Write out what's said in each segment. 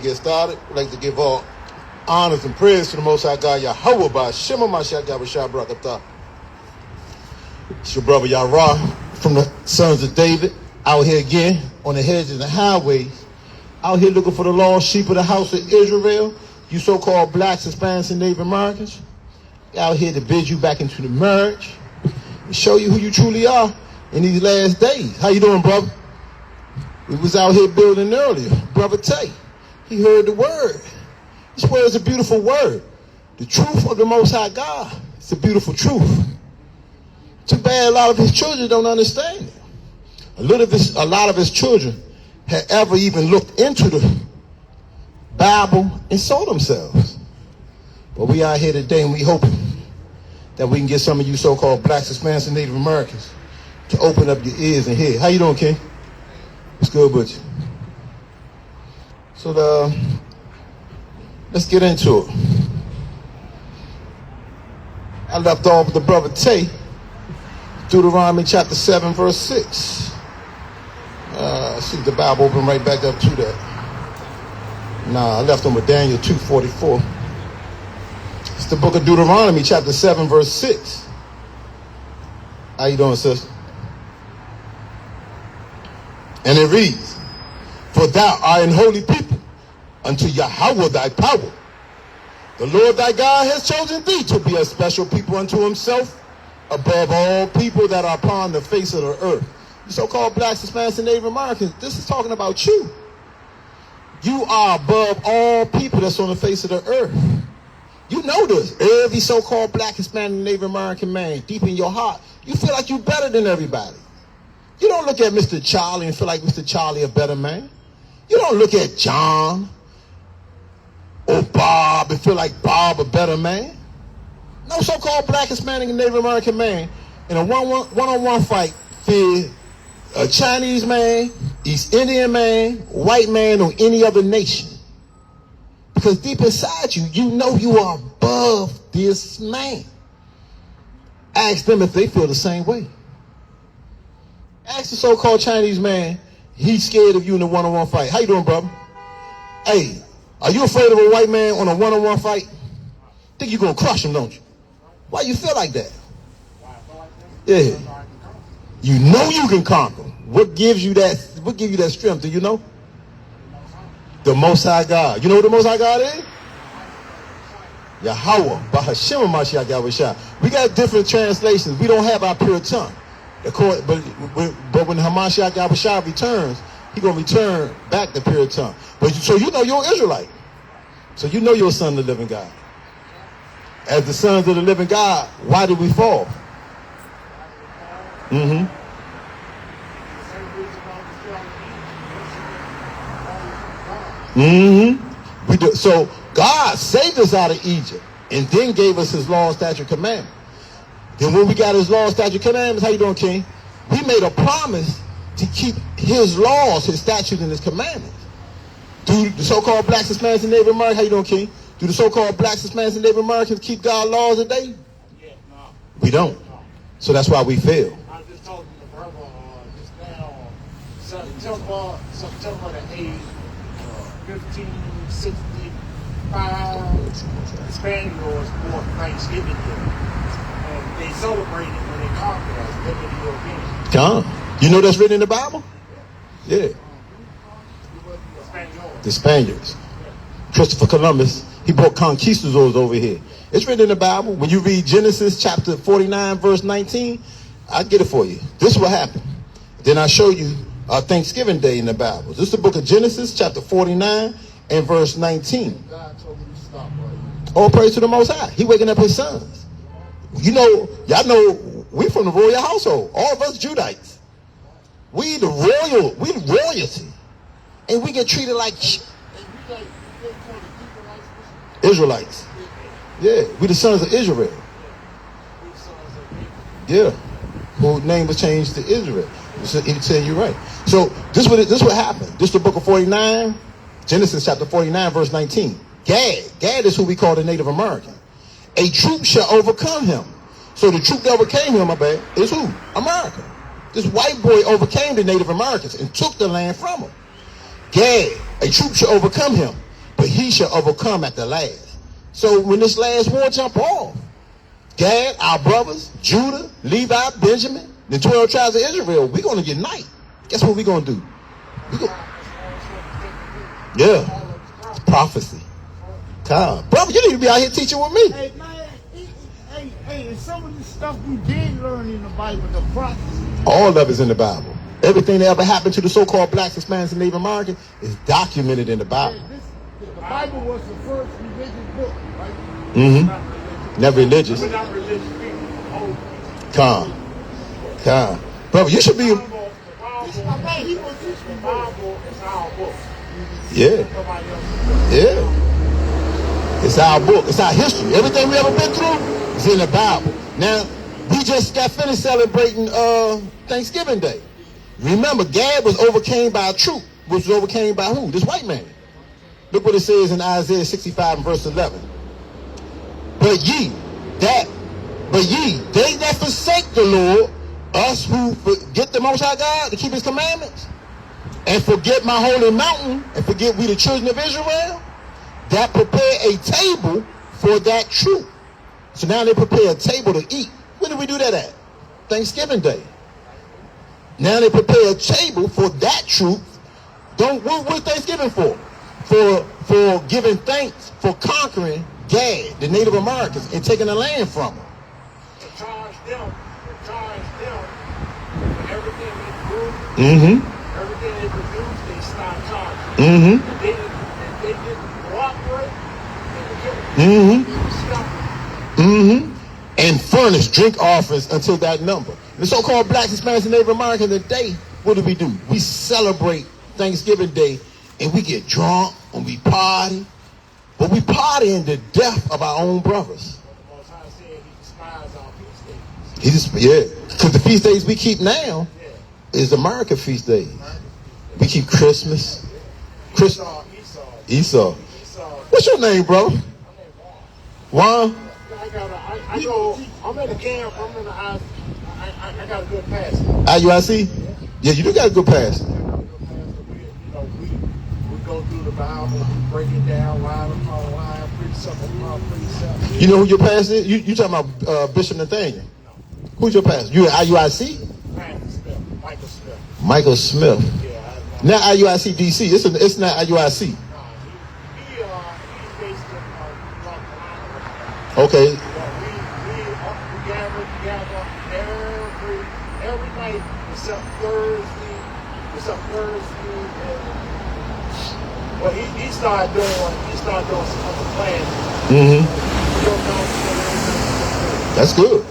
get started, we'd like to give all honors and praise to the Most High God, Yahweh, by Shema Mashiach Yahweh Barakatah. It's your brother Yara from the sons of David, out here again on the hedges and the highways, out here looking for the lost sheep of the house of Israel, you so-called blacks, Hispanics, and Native Americans. Out here to bid you back into the marriage and show you who you truly are in these last days. How you doing, brother? We was out here building earlier. Brother Tay, he heard the word. This word is a beautiful word. The truth of the Most High God. It's a beautiful truth. Too bad a lot of his children don't understand it. A lot of his children had ever even looked into the Bible and saw themselves. But we out here today and we hoping that we can get some of you so-called blacks, Hispanics, and Native Americans to open up your ears and hear. How you doing, King? What's good with you? So let's get into it. I left off with the brother Tay, Deuteronomy chapter 7, verse 6. I see the Bible open right back up to that. Nah, I left him with Daniel 2:44. It's the book of Deuteronomy chapter 7, verse 6. How you doing, sister? And it reads, for thou art an holy people unto Yahweh thy power. The Lord thy God has chosen thee to be a special people unto himself above all people that are upon the face of the earth. You so-called blacks, Hispanics, and Native Americans, this is talking about you. You are above all people that's on the face of the earth. You know this. Every so-called black, Hispanic, and Native American man, deep in your heart, you feel like you're better than everybody. You don't look at Mr. Charlie and feel like Mr. Charlie a better man. You don't look at John or Bob and feel like Bob a better man. No so-called black, Hispanic, and Native American man in a one-on-one fight fear a Chinese man, East Indian man, white man, or any other nation. Because deep inside you, you know you are above this man. Ask them if they feel the same way. Ask the so-called Chinese man, he's scared of you in a one-on-one fight. How you doing, brother? Hey, are you afraid of a white man on a one-on-one fight? Think you're going to crush him, don't you? Why you feel like that? Yeah. You know you can conquer. What gives you that strength? Do you know? The Most High God. You know what the Most High God is? Yahweh. Bahashim Mashiach Yahweh. We got different translations. We don't have our pure tongue. But when Hamashiach Yahweh returns, he's going to return back the pure tongue. So you know you're an Israelite. So you know you're a son of the living God. As the sons of the living God, why did we fall? We do. So God saved us out of Egypt and then gave us his law, statute, commandment. Then when we got his law, statute, commandments, how you doing, King? We made a promise to keep his laws, his statutes, and his commandments. Do the so-called blacks, Hispanics, and Native Americans, how you doing, King? Do the so-called blacks, Hispanics, and Native Americans keep God's laws today? Yeah, no. We don't. So that's why we fail. I just told you the brother just now, tell about the age 15, 65, Hispanic was born Thanksgiving Day. And they celebrated when they conquered us, they were the Europeans. Come. You know that's written in the Bible? Yeah. The Spaniards. Christopher Columbus, he brought conquistadors over here. It's written in the Bible. When you read Genesis chapter 49, verse 19, I'll get it for you. This is what happened. Then I'll show you Thanksgiving Day in the Bible. This is the book of Genesis chapter 49 and verse 19. God told me to stop right. All praise to the Most High. He waking up his sons. You know, y'all know we from the royal household. All of us Judites. We the royalty. And we get treated like Israelites. Yeah, we the sons of Israel. Yeah, whose name was changed to Israel. He said you're right. So this what happened. This is the book of 49, Genesis chapter 49, verse 19. Gad is who we call the Native American. A troop shall overcome him. So the troop that overcame him, is who? America. This white boy overcame the Native Americans and took the land from them. Gad, a troop shall overcome him, but he shall overcome at the last. So when this last war jump off, Gad, our brothers, Judah, Levi, Benjamin, the 12 tribes of Israel, we're going to unite. Guess what we're going to do? Yeah. It's prophecy. God. Brother, you need to be out here teaching with me. Hey, man. Hey, some of the stuff you did learn in the Bible, the prophecy. All of it's in the Bible. Everything that ever happened to the so-called blacks, Hispanics, and Native Americans is documented in the Bible. The Bible was the first religious book, right? Mm-hmm. Never religious. We're not religious people. Calm. Brother, you should be... The Bible is our book. Yeah. Yeah. It's our book. It's our history. Everything we ever been through is in the Bible. Now, we just got finished celebrating Thanksgiving Day. Remember, Gad was overcame by a troop, which was overcame by who? This white man. Look what it says in Isaiah 65 and verse 11. But ye, they that forsake the Lord, us who forget the Most High God to keep his commandments, and forget my holy mountain, and forget we the children of Israel, that prepare a table for that troop. So now they prepare a table to eat. When did we do that at? Thanksgiving Day. Now they prepare a table for that troop. What Thanksgiving for? For giving thanks for conquering Gad, the Native Americans, and taking the land from them. To charge them for everything they do. Mm-hmm. Everything they produce, they stop charging. Mm-hmm. If they didn't cooperate, they would kill them. Mm-hmm. Mm-hmm. And furnish drink offerings until that number. The so-called blacks, Hispanics, and Native Americans today, what do? We celebrate Thanksgiving Day, and we get drunk and we party. But we party in the death of our own brothers. The Most High said he despises our feast days. Yeah. Because the feast days we keep now is American feast days. We keep Christmas. Esau. What's your name, bro? Juan? I'm in the camp. I'm in the house. I got a good pass. IUIC? Yeah, you do got a good pass. We go through the Bible, break it down, line upon line, precept upon precept. You know who your pastor is? You talking about Bishop Nathaniel? Who's your pastor? You at IUIC? Michael Smith. Michael Smith. Yeah. Not IUIC DC. It's not IUIC. He's based in North Carolina. Okay. We gather every night except Thursday. Well, he started doing some other plans. Mm-hmm. That's good.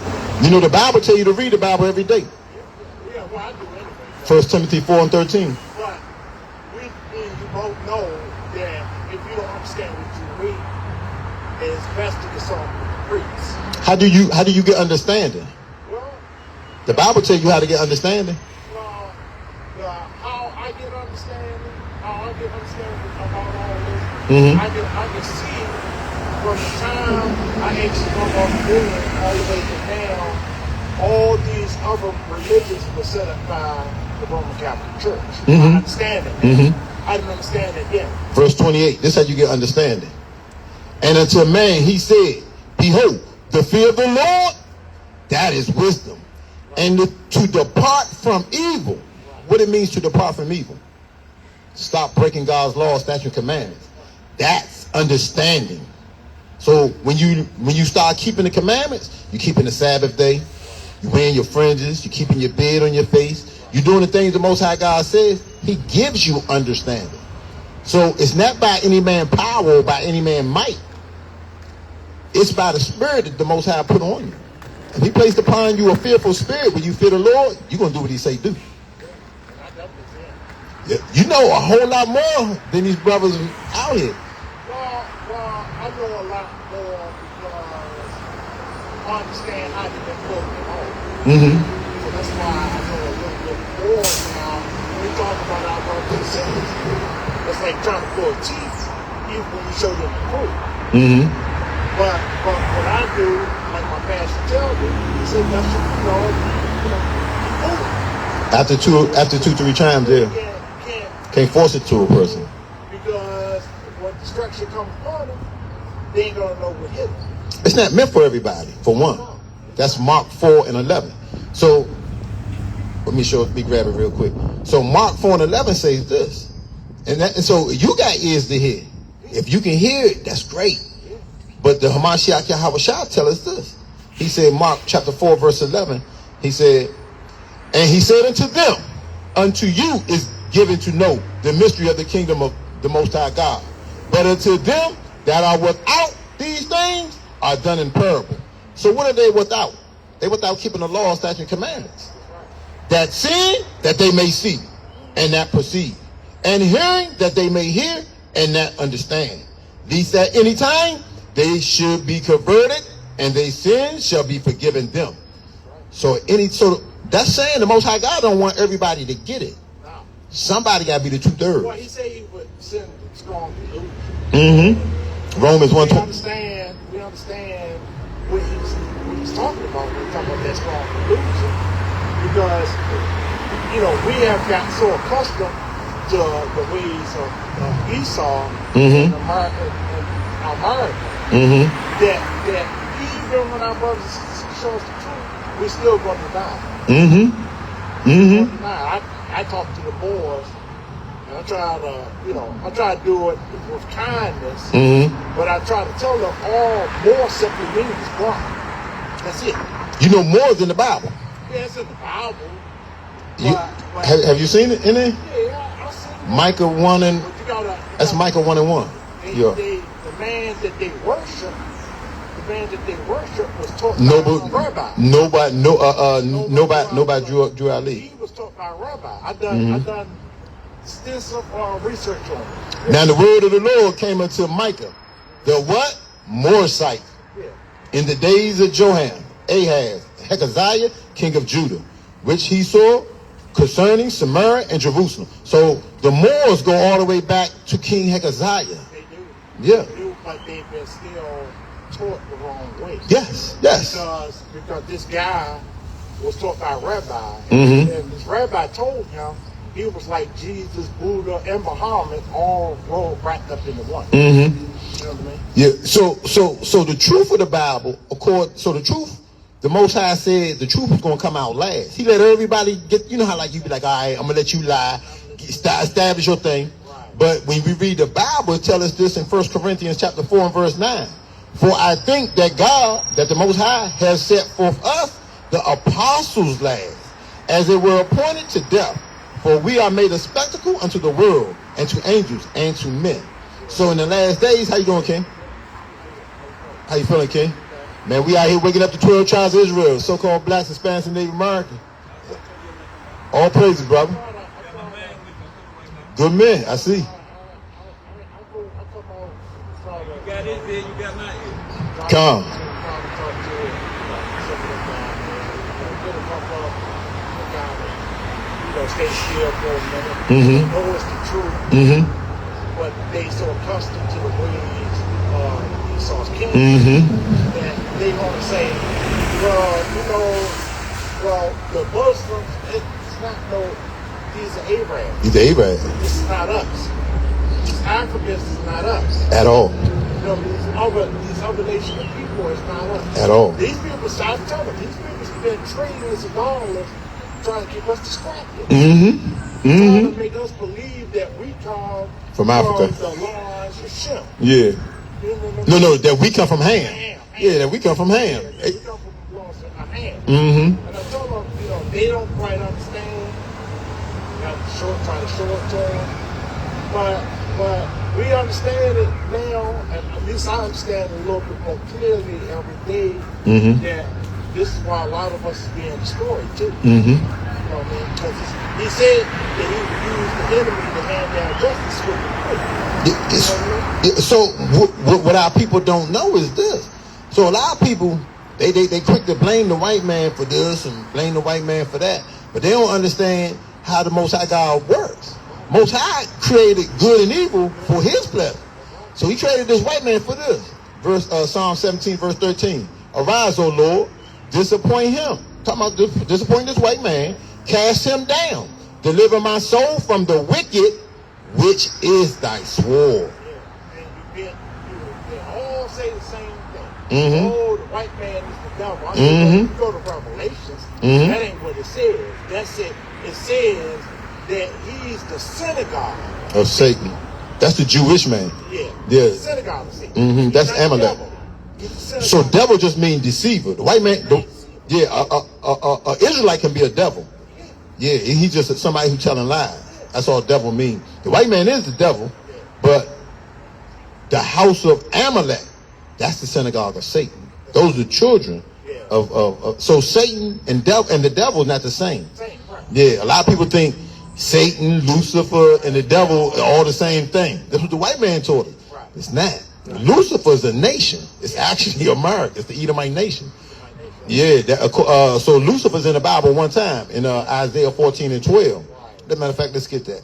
You know the Bible tell you to read the Bible every day. Yeah, well, I do anyway. 1 Timothy 4 and 13. But me and you both know that if you don't understand what you read, it's best to get something to preach. How do you get understanding? Well, The Bible tell you how to get understanding. how I get understanding about all this, Mm-hmm. I can see from the time I actually come on board all the way to now, all these other religions were set up by the Roman Catholic Church. Mm-hmm. I understand it. Mm-hmm. I didn't understand it then. Verse 28. This is how you get understanding. And unto man he said, behold, the fear of the Lord, that is wisdom. And to depart from evil. What it means to depart from evil. Stop breaking God's law, statutes, and commandments. That's understanding. So when you start keeping the commandments, you're keeping the Sabbath day, you're wearing your fringes, you're keeping your beard on your face, you're doing the things the Most High God says, he gives you understanding. So it's not by any man power or by any man might. It's by the spirit that the Most High put on you. If he placed upon you a fearful spirit, when you fear the Lord, you're going to do what he say do. Yeah, you know a whole lot more than these brothers out here. Well, I know a lot more because I understand how they've been broken at home. Mm-hmm. So that's why I know a little bit more now. When we talk about our brothers and sisters, it's like trying to pull teeth even when you show them the proof. Mm-hmm. But what I do, like my pastor tells me, he said, that's keep moving. After two, 3 times, yeah. You can't Can't force it to a person. because what the destruction comes upon them, they ain't gonna know what hit them. It's not meant for everybody, for one. That's Mark 4:11. So let me grab it real quick. So Mark 4:11 says this. And so you got ears to hear. If you can hear it, that's great. But the Hamashiach Yahawashi tell us this. He said, Mark chapter 4, verse 11, he said, and he said unto them, unto you is given to know the mystery of the kingdom of the Most High God. But unto them that are without these things are done in parable. So what are they without? They without keeping the law, statutes, and commandments. That seeing, that they may see, and that perceive. And hearing, that they may hear, and not understand. These at any time they should be converted, and their sins shall be forgiven them. So that's saying the Most High God don't want everybody to get it. Somebody got to be the 2/3. Well, he said he would send strong delusion. Mm-hmm. Romans 1:20. We understand what he's talking about when he's talking about that strong delusion, because we have gotten so accustomed to the ways of Esau in America, that even when our brothers and sisters show us the truth, we're still going to deny. I talk to the boys, and I try to do it with kindness, but I try to tell them all more simply means God. That's it. You know more than the Bible. Yeah, it's in the Bible. Have you seen it in there? Yeah, I've seen it. Micah 1 and that's Micah 1 and 1. Yeah. The man that they worship was taught by a rabbi. Nobody drew our lead. He was taught by a rabbi. I done extensive research on it. Now the word of the Lord came unto Micah, the what? Morsite. Yeah. In the days of Joram, Ahaz, Hezekiah, king of Judah, which he saw concerning Samaria and Jerusalem. So the Moors go all the way back to King Hezekiah. They do. Yeah. They do, but they've been still taught the wrong way. Yes. Because this guy was taught by a rabbi, and this rabbi told him he was like Jesus, Buddha, and Muhammad all rolled wrapped up into one. You know what I mean? Yeah. So the truth of the Bible, the Most High said the truth was going to come out last. He let everybody get, you know how you be like, all right, I'm going to let you lie, establish your thing. Right. But when we read the Bible, it tells us this in 1 Corinthians chapter 4 and verse 9. For I think that the Most High has set forth us, the apostles last, as it were appointed to death. For we are made a spectacle unto the world, and to angels, and to men. So in the last days, how you doing, King? How you feeling, King? Man, we out here waking up the 12 tribes of Israel, so-called blacks, Hispanics, and Native Americans. All praises, brother. Good men, I see. You got his ear, you got my ear. Come. Stay still for a minute. Know it's the truth. But they so accustomed to the ways of Esau's king that they want to say, the Muslims, it's not these are Arabs. These are Arabs. This is not us. These Africans is not us. At all. These other nations of people is not us. At all. These people, I'm telling you, these people spend trillions of dollars trying to keep us distracted. Trying to make us believe that we come from Africa. From the lines of Shem. Yeah. No, that we come from Ham. Ham. Yeah, that we come from Ham. Yeah, we come from the lines of Ham. And I told them, they don't quite understand. Trying to show it to them. But we understand it now, and at least I understand it a little bit more clearly every day, that this is why a lot of us is being destroyed too. You know what I mean? Because he said that he would use the enemy to hand down justice with the quick. So what our people don't know is this. So a lot of people, they quick to blame the white man for this and blame the white man for that, but they don't understand how the Most High God works. Most High created good and evil for his pleasure. So he created this white man for this. Psalm 17, verse 13. Arise, O Lord, disappoint him. Talking about disappoint this white man, cast him down. Deliver my soul from the wicked, which is thy sword. And you Oh, the white man is the devil. I said, when you go to Revelations, that ain't what it says. That's it. It says that he's the synagogue of Satan. That's the Jewish man. Yeah. Yeah. Synagogue of Satan. That's Amalek. So devil just means deceiver. The white man, Israelite can be a devil. Yeah, he's just somebody who's telling lies. That's all devil means. The white man is the devil, but the house of Amalek, that's the synagogue of Satan. Those are children of so Satan and the devil is not the same. Yeah, a lot of people think Satan, Lucifer, and the devil are all the same thing. That's what the white man taught us. It's not. Lucifer is a nation. It's actually America. It's the Edomite nation. Yeah. So Lucifer's in the Bible one time in Isaiah 14 and 12. As a matter of fact, let's get that.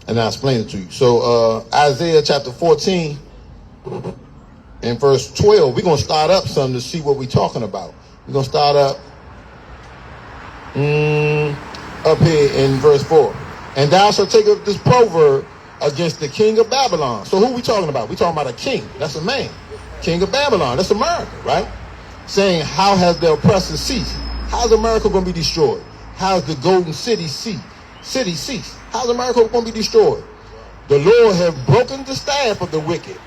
And I'll explain it to you. So Isaiah chapter 14 and verse 12. We're going to start up something to see what we're talking about. We're going to start up here in verse 4. And thou shalt take up this proverb against the king of Babylon. So who we talking about? We talking about a king. That's a man. King of Babylon. That's America, right? Saying, how has the oppressor ceased? How's America going to be destroyed? How's the golden city ceased? How's America going to be destroyed? The Lord have broken the staff of the wicked.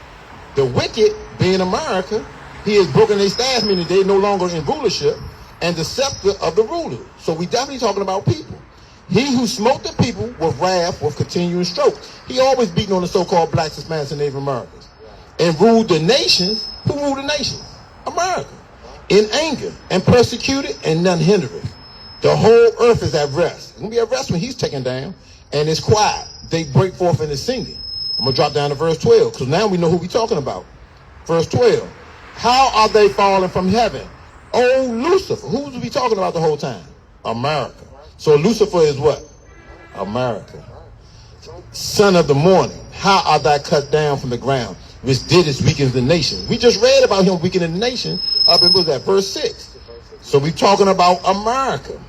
The wicked, being America, he has broken their staff, meaning they're no longer in rulership, and the scepter of the ruler. So we definitely talking about people. He who smote the people with wrath, with continuing strokes. He always beating on the so-called blacks, Hispanics, and Native Americans. And ruled the nations. Who ruled the nations? America. In anger, and persecuted, and none hindereth. The whole earth is at rest. It's going to be at rest when he's taken down, and it's quiet. They break forth into singing. I'm going to drop down to verse 12, because now we know who we're talking about. Verse 12. How are they fallen from heaven? Oh, Lucifer. Who was we talking about the whole time? America. So Lucifer is what? America. Son of the morning. How are thou cut down from the ground, which didst weaken the nation? We just read about him weakening the nation up in, what was that, verse 6. So we're talking about America.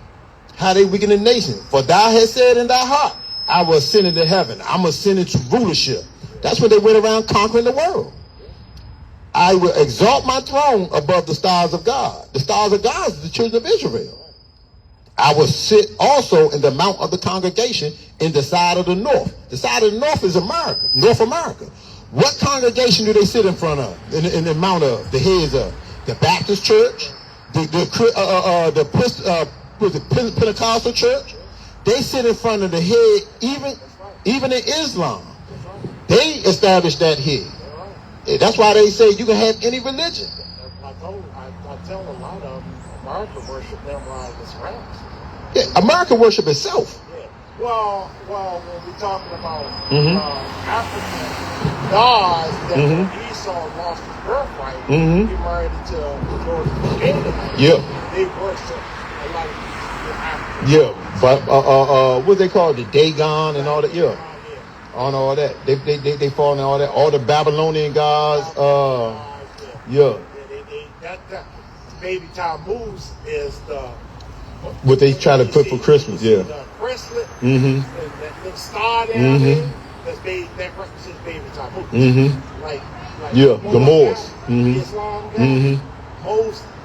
How they weaken the nation. For thou hast said in thy heart, I will ascend into heaven. I'm ascending to rulership. That's when they went around conquering the world. I will exalt my throne above the stars of God. The stars of God is the children of Israel. I will sit also in the mount of the congregation in the side of the north. The side of the north is America, North America. What congregation do they sit in front of? In the mount of the heads of the Baptist church, the Pentecostal church. They sit in front of the head, even in Islam. They established that head. That's why they say you can have any religion. I tell a lot of them, America worship them like it's rats. Yeah, America worship itself. Yeah. Well, when we're talking about African gods that when Esau lost his birthright, he married into the Lord of Canaan. Yeah. They worship a lot of these African. Yeah, but what they call it, the Dagon and all that. Yeah. On all that, they fall in all that. All the Babylonian gods. Yeah. That baby Tammuz is the what they try to put for Christmas. Yeah. The bracelet. That star down there. That represents baby Tammuz. Like yeah, the Moors. Islam.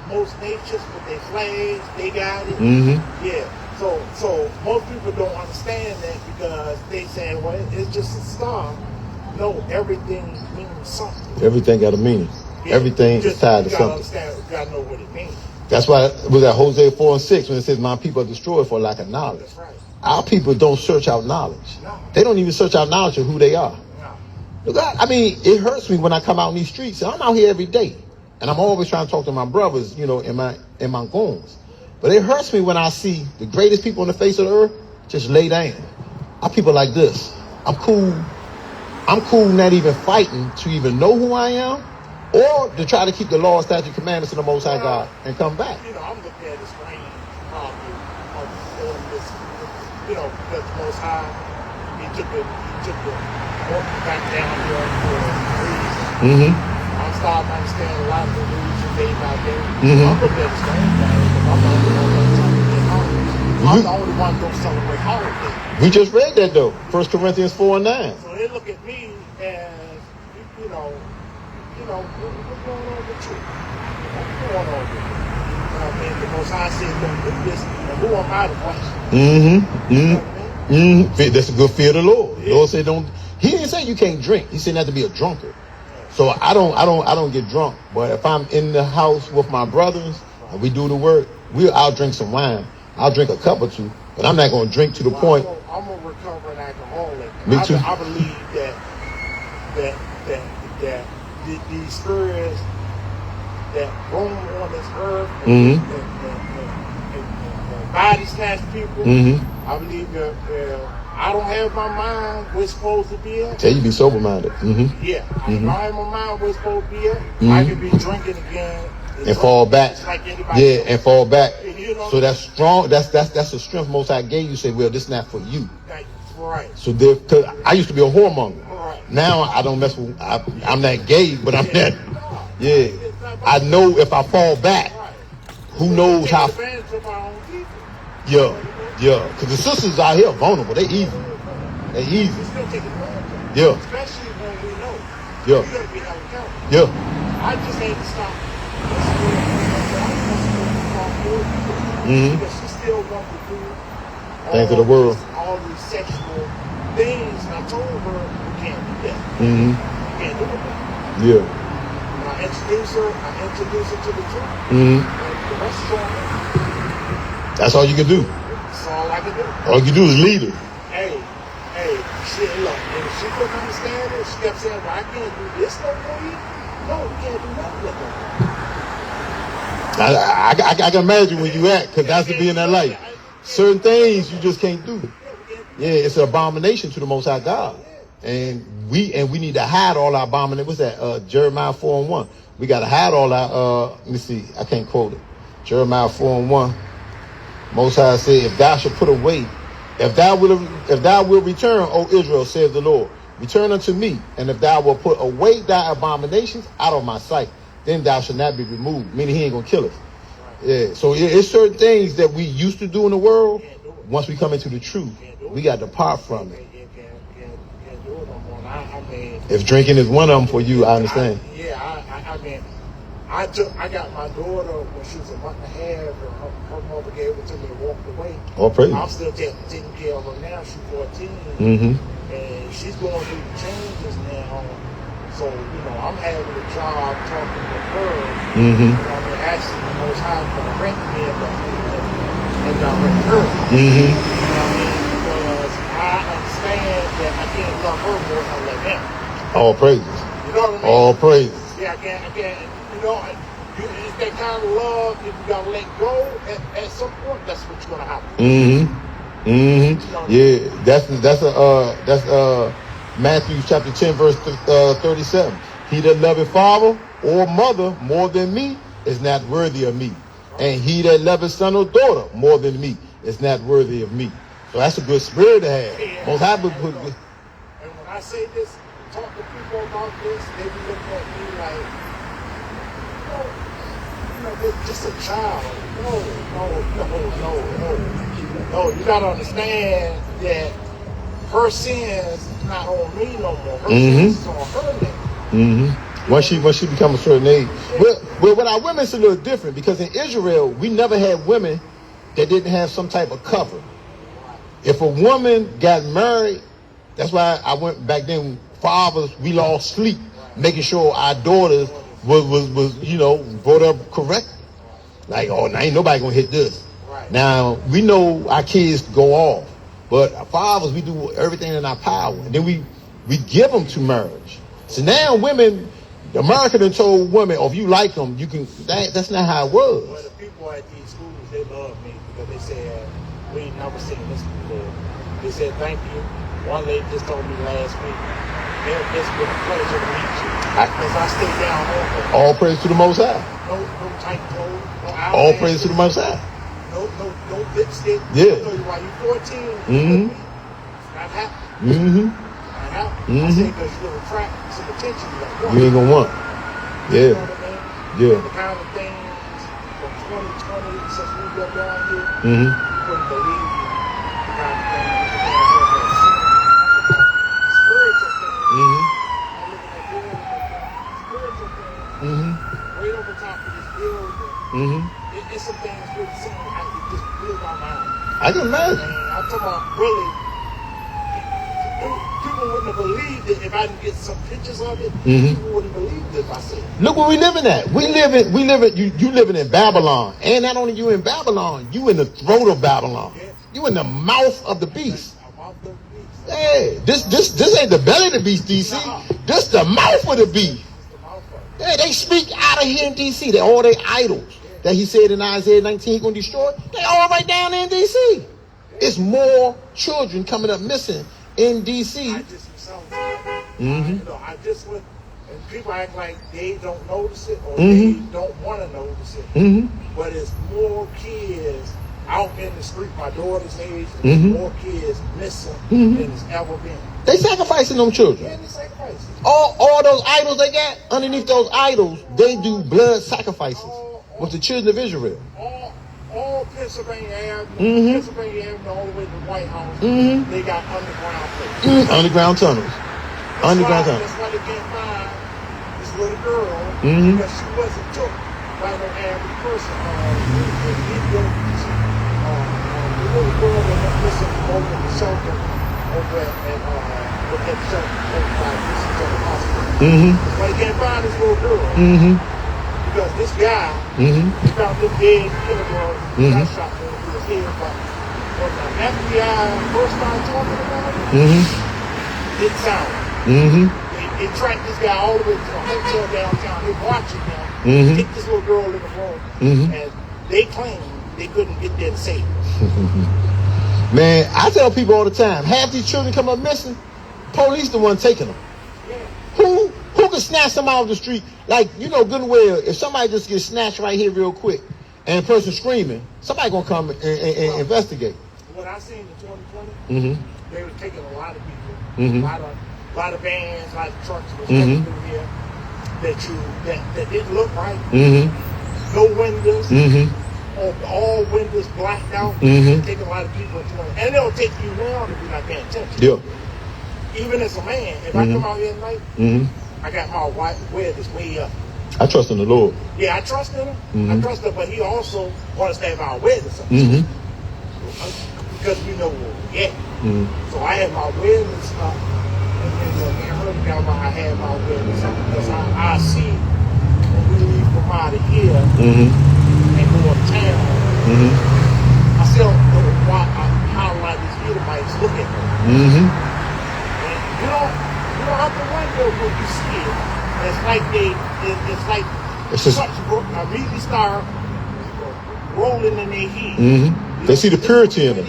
Most nations with their flags, they got it. Yeah. So most people don't understand that because they say, well, it's just a star. No, everything means something. Everything got a meaning. Yeah, everything is tied to something. You gotta know what it means. That's why it was at Hosea 4 and 6 when it says, my people are destroyed for lack of knowledge. That's right. Our people don't search out knowledge. No. They don't even search out knowledge of who they are. No. Look, I mean, it hurts me when I come out in these streets. I'm out here every day. And I'm always trying to talk to my brothers, in my goons. But it hurts me when I see the greatest people on the face of the earth just lay down. Our people like this. I'm cool not even fighting to even know who I am or to try to keep the law, statute, commandments of the Most High God and come back. I'm looking at this strange problem of this, because the Most High, he took the work back down here for a reason. I'm starting to understand a lot of the reasons day by day. I'm looking at the strange thing. I'm the only one who don't celebrate holidays. We just read that though. 1 Corinthians 4 and 9. So they look at me as, you know, what's going on with you? What's going on with you? I mean, the Most High said, don't do this, and who am I to question? You know what I mean? That's a good fear of the Lord. The Lord said, don't. He didn't say you can't drink. He said not to be a drunkard. So I don't get drunk. But if I'm in the house with my brothers and we do the work, I'll drink some wine. I'll drink a cup or two, but I'm not going to drink to the point. I'm a recovering alcoholic. Me too. I believe that these spirits that roam on this earth and body snatch people. I believe that I don't have my mind where it's supposed to be at. Tell you be sober minded. Yeah, I don't have my mind where it's supposed to be at. I can be drinking again and fall back. Like anybody else. And fall back. You know, so that's strong. That's the strength Most High gave you. Say, well, this is not for you. Right. So cause I used to be a whoremonger. Right. Now I don't mess with. I'm not gay, but I'm not. Yeah. I know if I fall back, who knows how. Yeah. Because the sisters out here are vulnerable. They easy. They easy. Yeah. Especially when we know. Yeah. You gotta be held accountable. Yeah. I just had to stop. Because she still wants to do things of the world. All these sexual things. And I told her you can't do that. You can't do it. Yeah. When I introduce her to the truth. And the rest is on her. That's all you can do. That's all I can do. All you can do is lead her. Hey, shit, look, and if she couldn't understand it, she kept saying, well, I can't do this no more. No, you can't do nothing with her. I can imagine when you act, because that's to be in that life. Certain things you just can't do. Yeah, it's an abomination to the Most High God. And we need to hide all our abominations. What's that? Jeremiah 4:1. We got to hide all our, let me see, I can't quote it. Jeremiah 4:1. Most High said, if thou shalt put away, if thou will return, O Israel, says the Lord, return unto me, and if thou wilt put away thy abominations out of my sight, then thou shalt not be removed. Meaning he ain't gonna kill us. Yeah. So it's certain things that we used to do in the world. Once we come into the truth, we got to depart from it. If drinking is one of them for you, I understand. I mean, I got my daughter when she was a month and a half, and her mother gave it to me and walked away. All praise. I'm still taking care of her now. She's 14, and she's going through the changes now. So, you know, I'm having a job talking with her. You know, I'm asking the Most High to direct me and direct her. You know what I mean? Because I understand that I can't love her more than I love him. All praises. You know what I mean? All praises. Yeah, I can't. You know, it's that kind of love. If you gotta let go, at some point, that's what you're gonna have to do. Yeah, that's Matthew chapter 10 verse 37. He that loveth father or mother more than me is not worthy of me, and he that loveth son or daughter more than me is not worthy of me. So that's a good spirit to have. Yeah. Most High. And when I say this, talk to people about this, they be looking at me like, they're just a child. No. You gotta understand that her sins is not on me no more. Her sins is on her name. Once she become a certain age. Well, with our women, it's a little different, because in Israel, we never had women that didn't have some type of cover. If a woman got married, that's why I went back then. Fathers, we lost sleep, making sure our daughters was brought up correctly. Like, oh, now ain't nobody gonna hit this. Right. Now we know our kids go off, but our fathers, we do everything in our power, and then we give them to marriage. So now women, America done told women, oh, if you like them, you can. That's not how it was. Well, the people at these schools, they love me because they said, we ain't never seen this before. They said, thank you. One lady just told me last week, it's been a pleasure to meet you. Because I stay down home. All praise to the Most High. No tight clothes, no outfit. All praise to the Most High. No lipstick. Yeah. I tell you, while you're 14, it's not happening. Not happening. I said, because you're going to attract some attention you don't want. You ain't gonna want. Yeah. You know what I mean? Yeah. The kind of things from 2020 since we got down here, you Mm-hmm. couldn't believe the kind of things we can have. Spiritual things. Mm-hmm. I'm looking at spiritual things. It's some things really seen. It just blew my mind. I can imagine. And I'm talking about really, people wouldn't have believed it if I didn't get some pictures of it. People wouldn't believe it if I said it. Look where we living at. You living in Babylon. And not only you in Babylon, you in the throat of Babylon. Yeah. You in the mouth of the beast. I'm off the beast. Hey, this ain't the belly of the beast, DC. This the mouth of the beast. It's the mouth of it. Yeah, they speak out of here in DC. They all they idols that he said in Isaiah 19 he's gonna destroy. They all right down there in DC. It's more children coming up missing in DC. I just I just went, and people act like they don't notice it or they don't want to notice it. But it's more kids out in the street, my daughter's age, there's more kids missing than there's ever been. They sacrificing them children. Yeah, they sacrifices. All those idols they got, underneath those idols, they do blood sacrifices with the children of Israel. All Pennsylvania Avenue, Pennsylvania Avenue, all the way to the White House, they got underground places. Underground tunnels. Underground tunnels. That's why they can't find this little girl, because she wasn't took by no average person. The little girl that went missing over the shelter over at the shelter over by this is on the hospital. That's why they can't find this little girl. Because this guy, he found this dead little girl, got shot through his head. But when the FBI first started talking about it, it sounded. They tracked this guy all the way to the hotel downtown. They're watching him take this little girl in the room, and they claim they couldn't get there to save her. Man, I tell people all the time, half these children come up missing, police the one taking them. Yeah. Who can snatch them out of the street? Like, you know good and well, if somebody just gets snatched right here real quick and a person screaming, somebody gonna come and investigate. What I seen in 2020, they were taking a lot of people, a lot of vans, a lot of trucks was coming through here that didn't look right. No windows, all windows blacked out. Taking a lot of people in 2020, and they'll take you now if you're not paying attention. Yeah. Even as a man, if I come out here at night, I got my white awareness way up. I trust in the Lord. Yeah, I trust in him. I trust him, but he also wants to have our awareness up. Because we know where we're at. So I have my awareness up. And then I have my awareness up because I see when we leave from out of here and go uptown, I see how a lot of these Edomites look at me. You don't have to wonder when you see it. It's like I immediately start rolling in their head. They see the purity in it.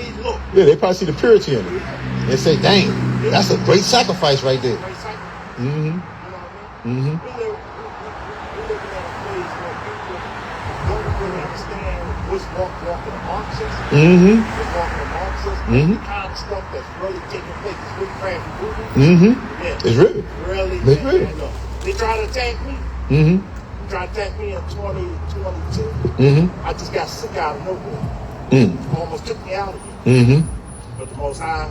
Yeah, they probably see the purity in it. They say, dang, that's a great sacrifice right there. You know what I mean? We live in a place where people don't really understand what's walking Marxism. What's walking Marxism. The kind of stuff that's really taking place is really crafty movement. Yeah. It's real. Really. It's real. They try to attack me. Tried to attack me in 2022. I just got sick out of nowhere. Almost took me out of here. But the Most High,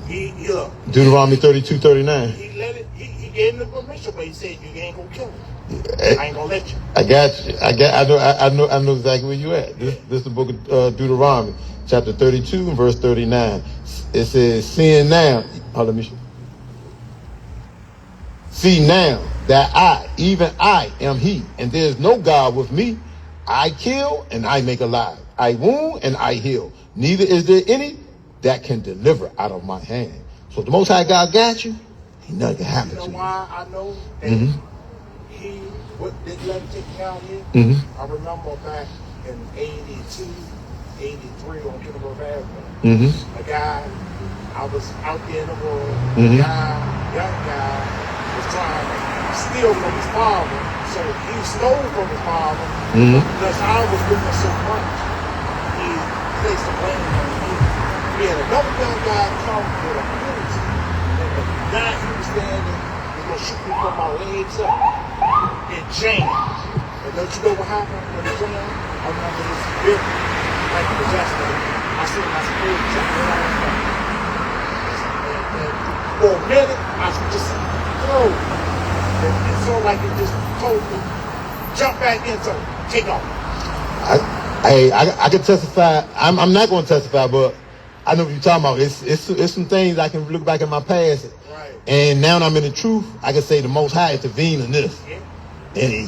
he look. Deuteronomy 32:39. He gave him the permission, but he said you ain't gonna kill him. I ain't gonna let you. I got you. I know exactly where you at. This is the book of Deuteronomy, chapter 32 and verse 39. It says, "Seeing now, let me show. See now that I, even I, am He, and there is no God with me. I kill and I make alive. I wound and I heal. Neither is there any that can deliver out of my hand." So the Most High God got you. Ain't nothing can happen You know to you. why I know that he didn't let him take me out here? I remember back in 82, 83 on Kenilworth Avenue. A guy, I was out there in the world, young guy, was trying to steal from his father. So he stole from his father because I was with him so much. He placed the blame on me. He had another young guy come with a ability. And the guy he was standing was going to shoot me from my legs up. It jammed. And don't you know what happened when it jammed? I remember this building like it was yesterday. I seen my spirit jump around. And for a minute, I just froze. And it felt like it just told me, jump back in, so take off. I Hey, I can testify. I'm not going to testify, but I know what you're talking about. It's some things I can look back at my past, Right. and now that I'm in the truth, I can say the Most High intervened in this. Yeah. And And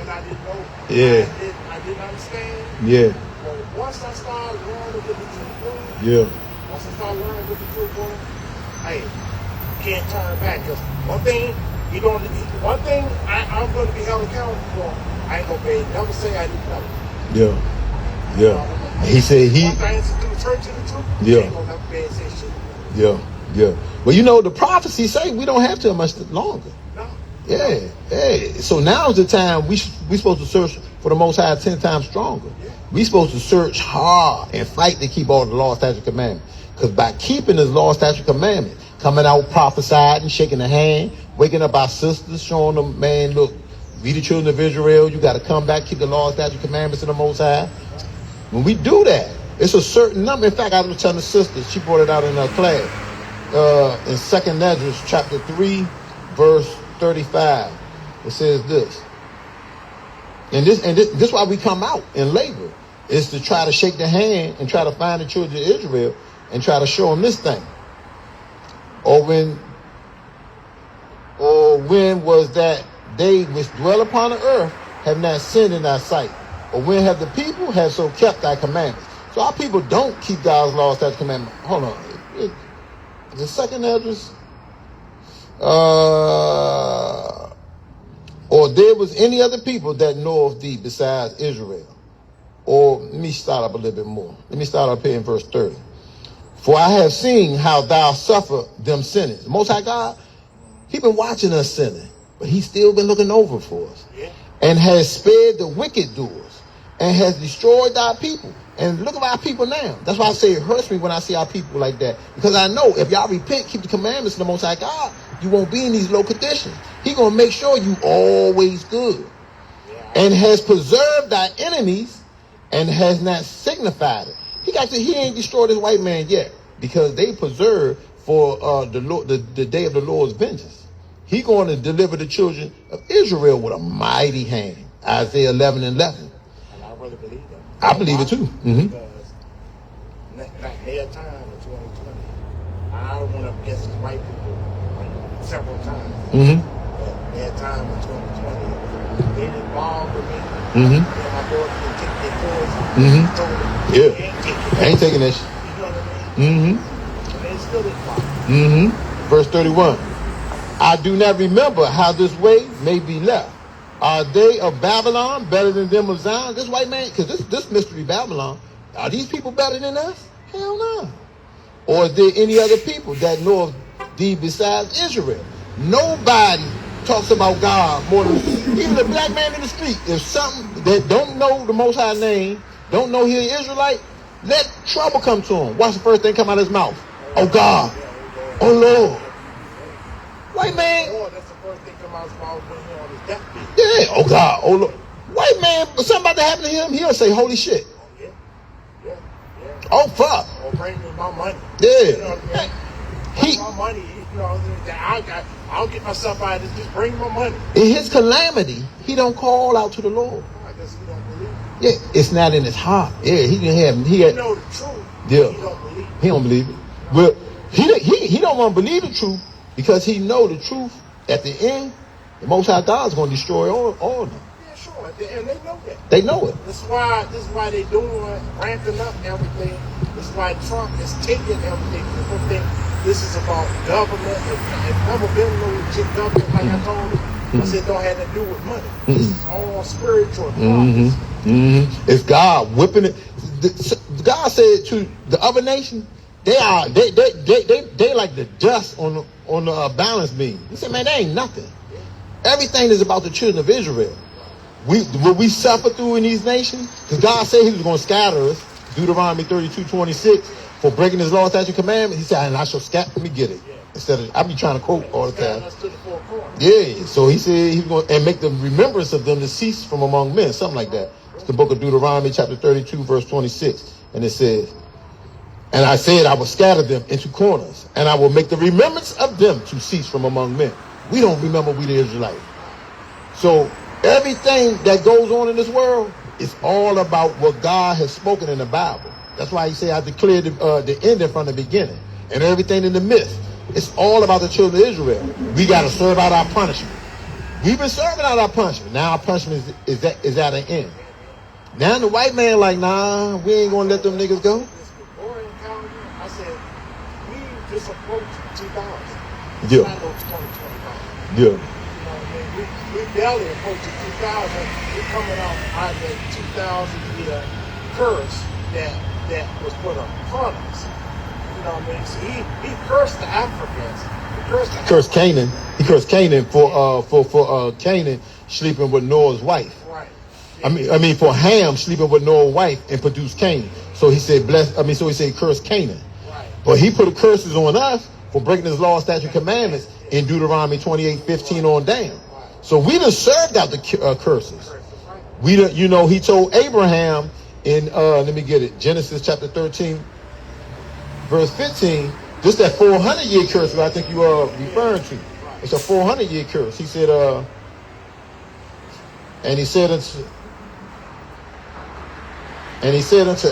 I didn't know. Yeah. I didn't understand. yeah, But once I started learning what the truth was, yeah, once I started learning what the truth was, hey, you can't turn back. Cause one thing I'm going to be held accountable for. I ain't gonna never say I didn't know. yeah. He said he. One thing is to do the church and the truth. Yeah. I ain't gonna never be able to say shit. Yeah. Well, you know the prophecy say we don't have too much longer. No. Yeah. So now's the time we supposed to search for the Most High 10 times stronger. We supposed to search hard and fight to keep all the law, statute, commandments. Because by keeping this law, statute, commandments, coming out prophesied and shaking the hand, waking up our sisters, showing them, man, look, we the children of Israel. You got to come back, keep the law, statute, commandments of the Most High. When we do that, it's a certain number. In fact, I was telling the sister, she brought it out in her class, in 2nd Esdras, chapter 3, verse 35. It says this. And this is why we come out in labor, is to try to shake the hand and try to find the children of Israel and try to show them this thing. Or when was that they which dwell upon the earth have not sinned in thy sight? Or when have the people have so kept thy commandments? So our people don't keep God's laws, statutes, commandments. Hold on. The 2nd Esdras, or there was any other people that know of thee besides Israel? Or let me start up a little bit more. Let me start up here in verse 30. For I have seen how thou suffer them sinners. The Most High God, he been watching us sinning, but he's still been looking over for us. Yeah. And has spared the wicked doers, and has destroyed thy people. And look at our people now. That's why I say it hurts me when I see our people like that. Because I know if y'all repent, keep the commandments of the Most High God, you won't be in these low conditions. He gonna make sure you always good. And has preserved thy enemies, and has not signified it. He ain't destroyed this white man yet, because they preserved for the day of the Lord's vengeance. He going to deliver the children of Israel with a mighty hand. Isaiah 11:11. And I really believe that. I believe it too. Mm-hmm. Because like their time in 2020, I went up against these white people like several times. Mm-hmm. But their time in 2020, they didn't bother me. Mm-hmm. And my boys didn't take their poison. Mm-hmm. Told them, Yeah. they ain't taking it. I ain't taking that shit. You know what I mean? Mm-hmm. And they still didn't bother. Mm-hmm. Verse 31. I do not remember how this way may be left. Are they of Babylon better than them of Zion? This white man, because this mystery Babylon, are these people better than us? Hell no. Or is there any other people that know of thee besides Israel? Nobody talks about God more than even the black man in the street. If something that don't know the Most High name, don't know he's an Israelite, let trouble come to him. What's the first thing come out of his mouth? Oh God. Oh Lord. White man. Or that's the first thing come out of his mouth when he's on his deathbed. Yeah. Oh God. Oh Lord. White man, something about to happen to him, he'll say holy shit. Yeah. Oh fuck. Or bring me my money. Yeah. You know what I mean? He, Bring my money. You know, I'll get myself out of this. Just bring my money. in his calamity, he don't call out to the Lord. I guess he don't believe. Yeah, it's not in his heart. Yeah, he You know the truth. Yeah. He don't believe. He don't believe it. Well, he don't want to believe the truth because he know the truth. At the end, the Most High God is going to destroy all of them. Yeah, sure. And they know that. They know it. This is why they doing ramping up everything. This is why Trump is taking everything. People think this is about government. It's never been no legit government like I told you. I said don't have to do with money. This is all spiritual. It's God whipping it. God said to the other nation, they like the dust on the balance beam. He said, man, they ain't nothing. Everything is about the children of Israel. What we suffer through in these nations, because God said he was going to scatter us, Deuteronomy 32:26, for breaking his law, statute, commandment. He said, and I shall scatter. Let me get it. Instead of, I be trying to quote all the time. Yeah, so he said he was going to make the remembrance of them to cease from among men, something like that. It's the book of Deuteronomy, chapter 32, verse 26. And it says, and I said, I will scatter them into corners, and I will make the remembrance of them to cease from among men. We don't remember we the Israelites. So everything that goes on in this world, It's all about what God has spoken in the Bible. That's why he said, I declared the ending from the beginning. And everything in the midst. It's all about the children of Israel. We got to serve out our punishment. We've been serving out our punishment. Now our punishment is at an end. Now the white man like, nah, we ain't going to let them niggas go. I said, we just approached 2000. Yeah. Not no 2025. Yeah. You know what I mean? We barely approaching 2000. We're coming out of that 2000 year curse that was put upon us. You know what I mean? So he cursed the Africans. He cursed Canaan. He cursed Canaan for Canaan sleeping with Noah's wife. Right. I mean for Ham sleeping with Noah's wife and produced Cain. So he said so he said curse Canaan. Right. But he put curses on us for breaking his law, statute, commandments in Deuteronomy 28:15 on down. So we done served out the curses. We done, you know, he told Abraham in let me get it, Genesis chapter 13, verse 15. This that 400-year curse that I think you are referring to. It's a 400-year curse. He said, and he said unto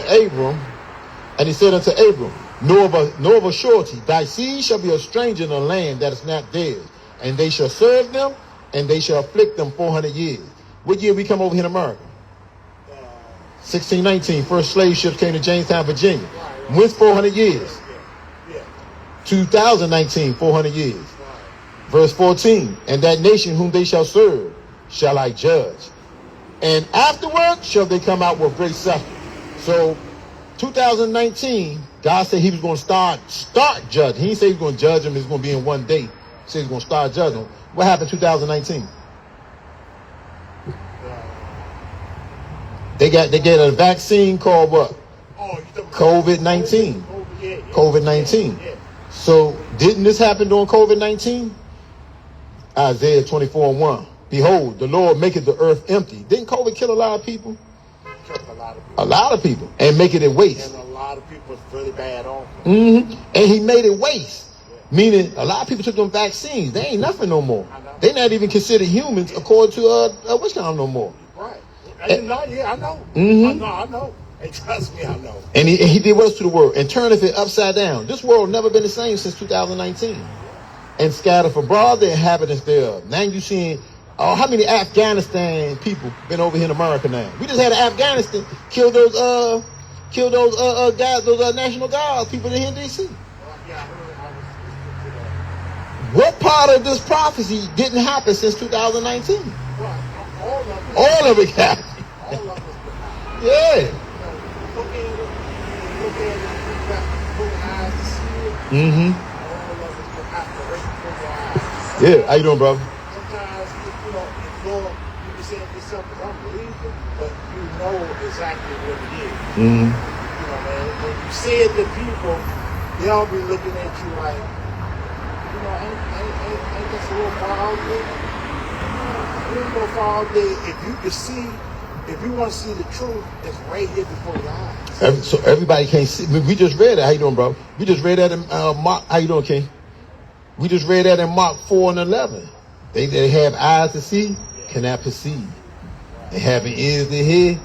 Abram, know of a surety, thy seed shall be a stranger in a land that is not theirs, and they shall serve them, and they shall afflict them 400 years. What year we come over here in America? 1619. First slave ships came to Jamestown, Virginia. When's 400 years? 2019, 400 years. Verse 14, and that nation whom they shall serve shall I judge. And afterward shall they come out with great suffering. So 2019, God said he was going to start judging. He didn't say he was going to judge them. It's going to be in one day. He said he's going to start judging them. What happened in 2019? They get a vaccine called what? COVID-19. COVID-19. So didn't this happen during COVID-19? Isaiah 24:1. Behold, the Lord maketh the earth empty. Didn't COVID kill a lot of people? A lot of people. And make it waste. And a lot of people really bad off. And he made it waste. Meaning a lot of people took them vaccines. They ain't nothing no more. They're not even considered humans according to what's kind no more. Right. I know. I know. And trust me, I know. And he did what else to the world? And turneth it upside down. This world never been the same since 2019. And scattered abroad the inhabitants thereof. Now you seeing how many Afghanistan people been over here in America now? We just had Afghanistan kill those guys, those National Guard people in D.C. What part of this prophecy didn't happen since 2019? All of it happened. Yeah. Yeah, how you doing, brother? Sometimes, you can say it's something unbelievable, but you know exactly what it is. You know, man, when you say it to people, they'll be looking at you like, ain't this a little far out there? A little far out there. If you want to see the truth, it's right here before your eyes. So everybody can't see. We just read that. How you doing, bro? We just read that in Mark. How you doing, King? We just read that in Mark 4:11. They have eyes to see, cannot perceive. They have ears to hear.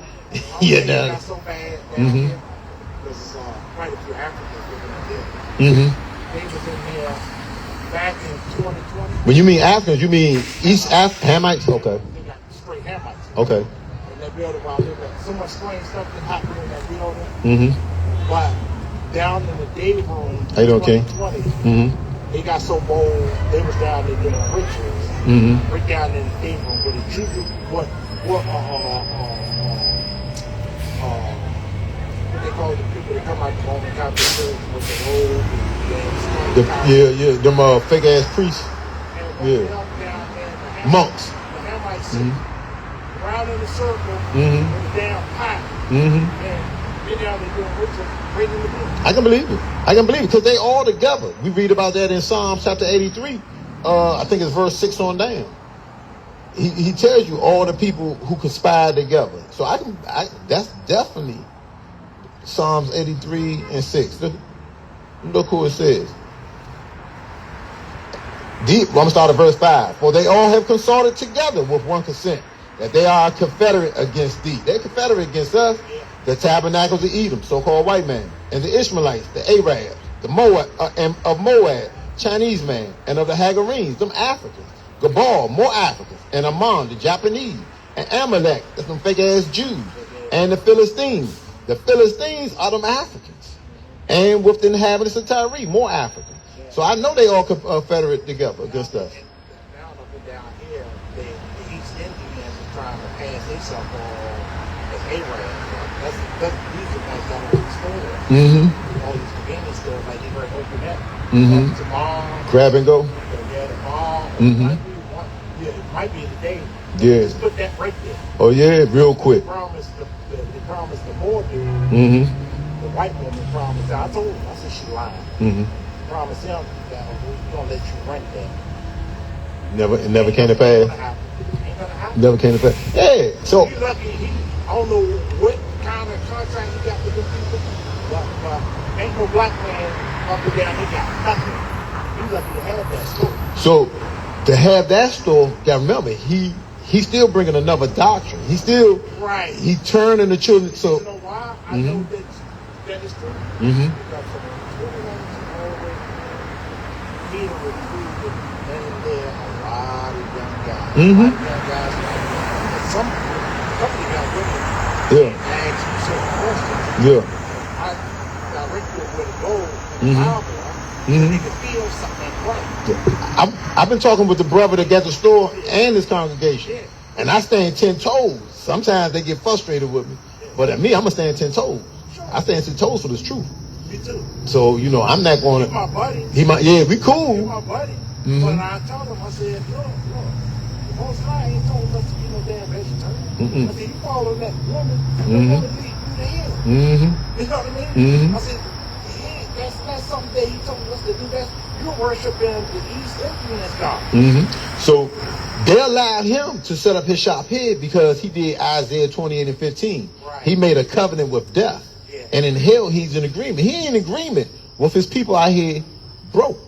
Yeah, got so bad down here. There's quite a few Africans living up there. They was in there back in 2020. When you mean Africans, you mean East Hamites? Okay. They got straight Hamites. Okay. In that building while they got so much strange stuff that happened in that building. But down in the day room, how you doing, King? 2020, they got so bold, they was down there doing rituals. Right down in the day room where the truth, what they call the people that come out the Roman Catholic Church with the robe, them fake ass priests. Monks. The Hamites sit around in a circle with a damn pot. And they're down there doing rituals right in the building. I can believe it because they all together. We read about that in Psalms chapter 83. I think it's verse 6 on down. He tells you all the people who conspired together. So that's definitely Psalms 83 and 6. Look who it says. I'm going to start at verse 5. For they all have consulted together with one consent. that they are a confederate against thee. They're confederate against us. The tabernacles of Edom, so-called white man, and the Ishmaelites, the Arabs, the Moab, of Moab, Chinese man, and of the Hagarenes, them Africans, Gabal, more Africans, and Ammon, the Japanese, and Amalek, that's them fake-ass Jews, and the Philistines. The Philistines are them Africans. And with the inhabitants of Tyre, more Africans. So I know they all confederate together against us. Now up and down here, the East Indians are trying to pass themselves on as Arabs. That's these are guys got all these stores. All these convenience stores, like they very open up. Tomorrow. Grab and go. Yeah, tomorrow. It might be today. Yeah. Just put that right there. Oh yeah, real quick. They promised the more dude. The white woman promised. I told him. I said she lied. Promised him that we're gonna let you rent that. It never came to pass. Ain't gonna happen. Never came to pass. Yeah. So He lucky. I don't know what kind of contract he got with them people, but ain't no black man up and down. He got nothing. He lucky to have that store. So to have that store, gotta remember he's still bringing another doctrine. He still he turning the children. So you know why? I know that is true. Because from 21 to always he recruited and there a lot of young guys. A lot of young guys like some of the young women ask you certain questions. I direct you where to go in the Bible. They can feel something right. I've been talking with the brother that got the store and his congregation, and I stand 10 toes. Sometimes they get frustrated with me, but at me, I'm gonna stand 10 toes. I stand 10 toes for this truth. Me too. So I'm not going to. He's my buddy. We cool. He's my buddy. But I told him, I said, look, the Most High ain't told us to be no damn vegetarian. I said, you follow that woman, the woman lead you to hell. You know what I mean? I said, that's something that he told us to do. You're worshiping the East Indians God. So they allowed him to set up his shop here because he did Isaiah 28 and 15. He made a covenant with death. And in hell, he's in agreement. He ain't in agreement with his people out here broke.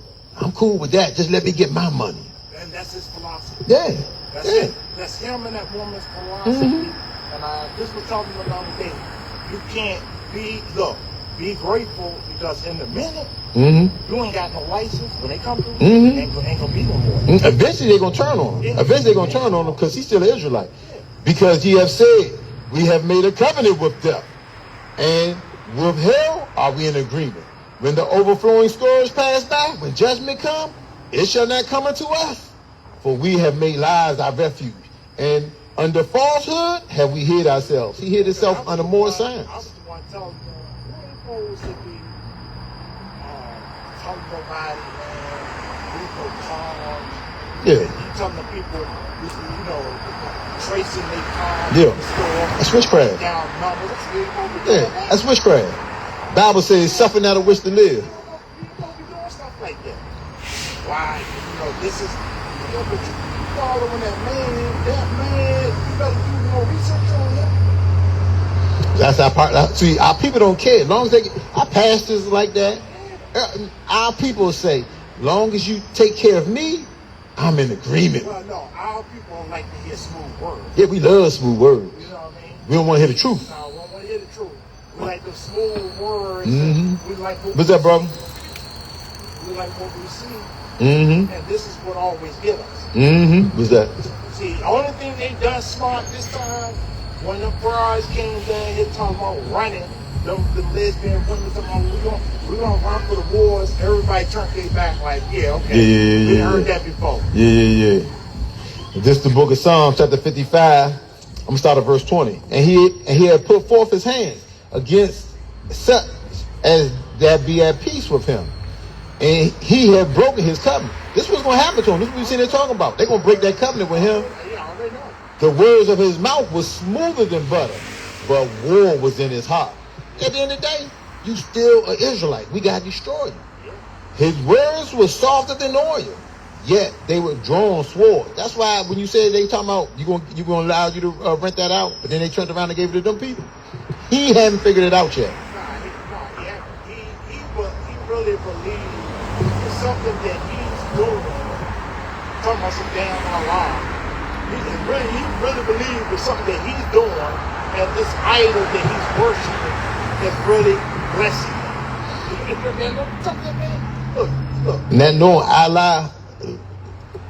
I'm cool with that. Just let me get my money. And that's his philosophy. That's it. That's him and that woman's philosophy. And I just was talking about the day. You can't be grateful because in the minute you ain't got no license when they come through. Ain't gonna be no more. Eventually they're gonna turn on him. Eventually they're gonna turn on him because he's still an Israelite. Because ye have said, we have made a covenant with death, and with hell are we in agreement. When the overflowing scourge pass by, when judgment come, it shall not come unto us. For we have made lies our refuge, and under falsehood have we hid ourselves. He hid himself under more signs. I was the one telling you, you ain't supposed to be telling nobody, man, we go calm. You telling the people, tracing their car in the store. That's witchcraft. Down numbers. That's witchcraft. Bible says, suffer not a wish to live. You don't be doing stuff like that. Why? This is, but you following that man, you better do more research on him. That's our part. See, our people don't care. As long as our pastors like that, our people say, long as you take care of me, I'm in agreement. Well, no, our people don't like to hear smooth words. Yeah, we love smooth words. You know what I mean? We don't want to hear the truth. No, we don't want to hear the truth. We like the smooth words. We like What's that, brother? We like what we see. And this is what always get us. What's that? See, the only thing they done smart this time, when the fries came down here talking about running, the lesbian women talking about we're gonna run for the wars, everybody turned their back like, we heard that before. This is the book of Psalms, chapter 55. I'm gonna start at verse 20. And he had put forth his hand against such as that be at peace with him. And he had broken his covenant. This was going to happen to him. This is what we see they talking about. They're going to break that covenant with him. The words of his mouth was smoother than butter, but war was in his heart. At the end of the day, you still an Israelite. We got to destroy you. His words were softer than oil, yet they were drawn sword. That's why when you say they talking about you going to allow you to rent that out, but then they turned around and gave it to them people. He hadn't figured it out yet. He really believed something that he's doing, talking about some damn Allah. he really believes it's something that he's doing, and this idol that he's worshiping is really blessing him. Look. And that knowing Allah,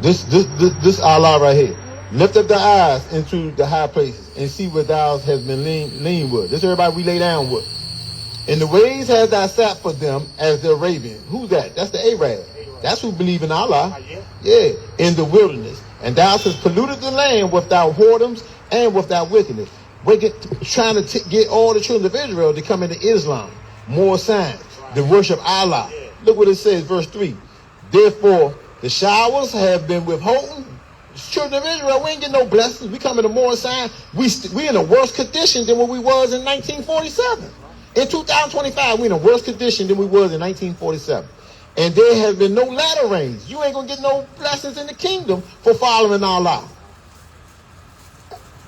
this Allah right here. Lift up the eyes into the high places and see where thou hast been lean with. This is everybody we lay down with. In the ways has thou sat for them as the Arabian. Who's that? That's the Arab. That's who believe in Allah. Yeah, in the wilderness. And thou hast polluted the land with thy whoredoms and with thy wickedness. Trying to get all the children of Israel to come into Islam. More signs. To worship Allah. Look what it says, verse 3. Therefore, the showers have been withholden. Children of Israel, we ain't getting no blessings. We come into more sign. We in a worse condition than what we was in 1947. In 2025, we in a worse condition than we was in 1947. And there has been no latter rains. You ain't gonna get no blessings in the kingdom for following Allah.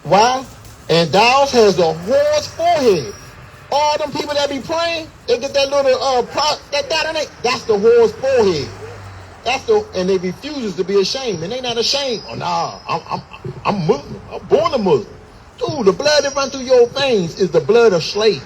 Why? And thou has a whore's forehead. All them people that be praying, they get that little that's the whore's forehead. And they refuses to be ashamed, and they not ashamed. Oh nah, I'm Muslim. I'm born a Muslim. Dude, the blood that runs through your veins is the blood of slaves.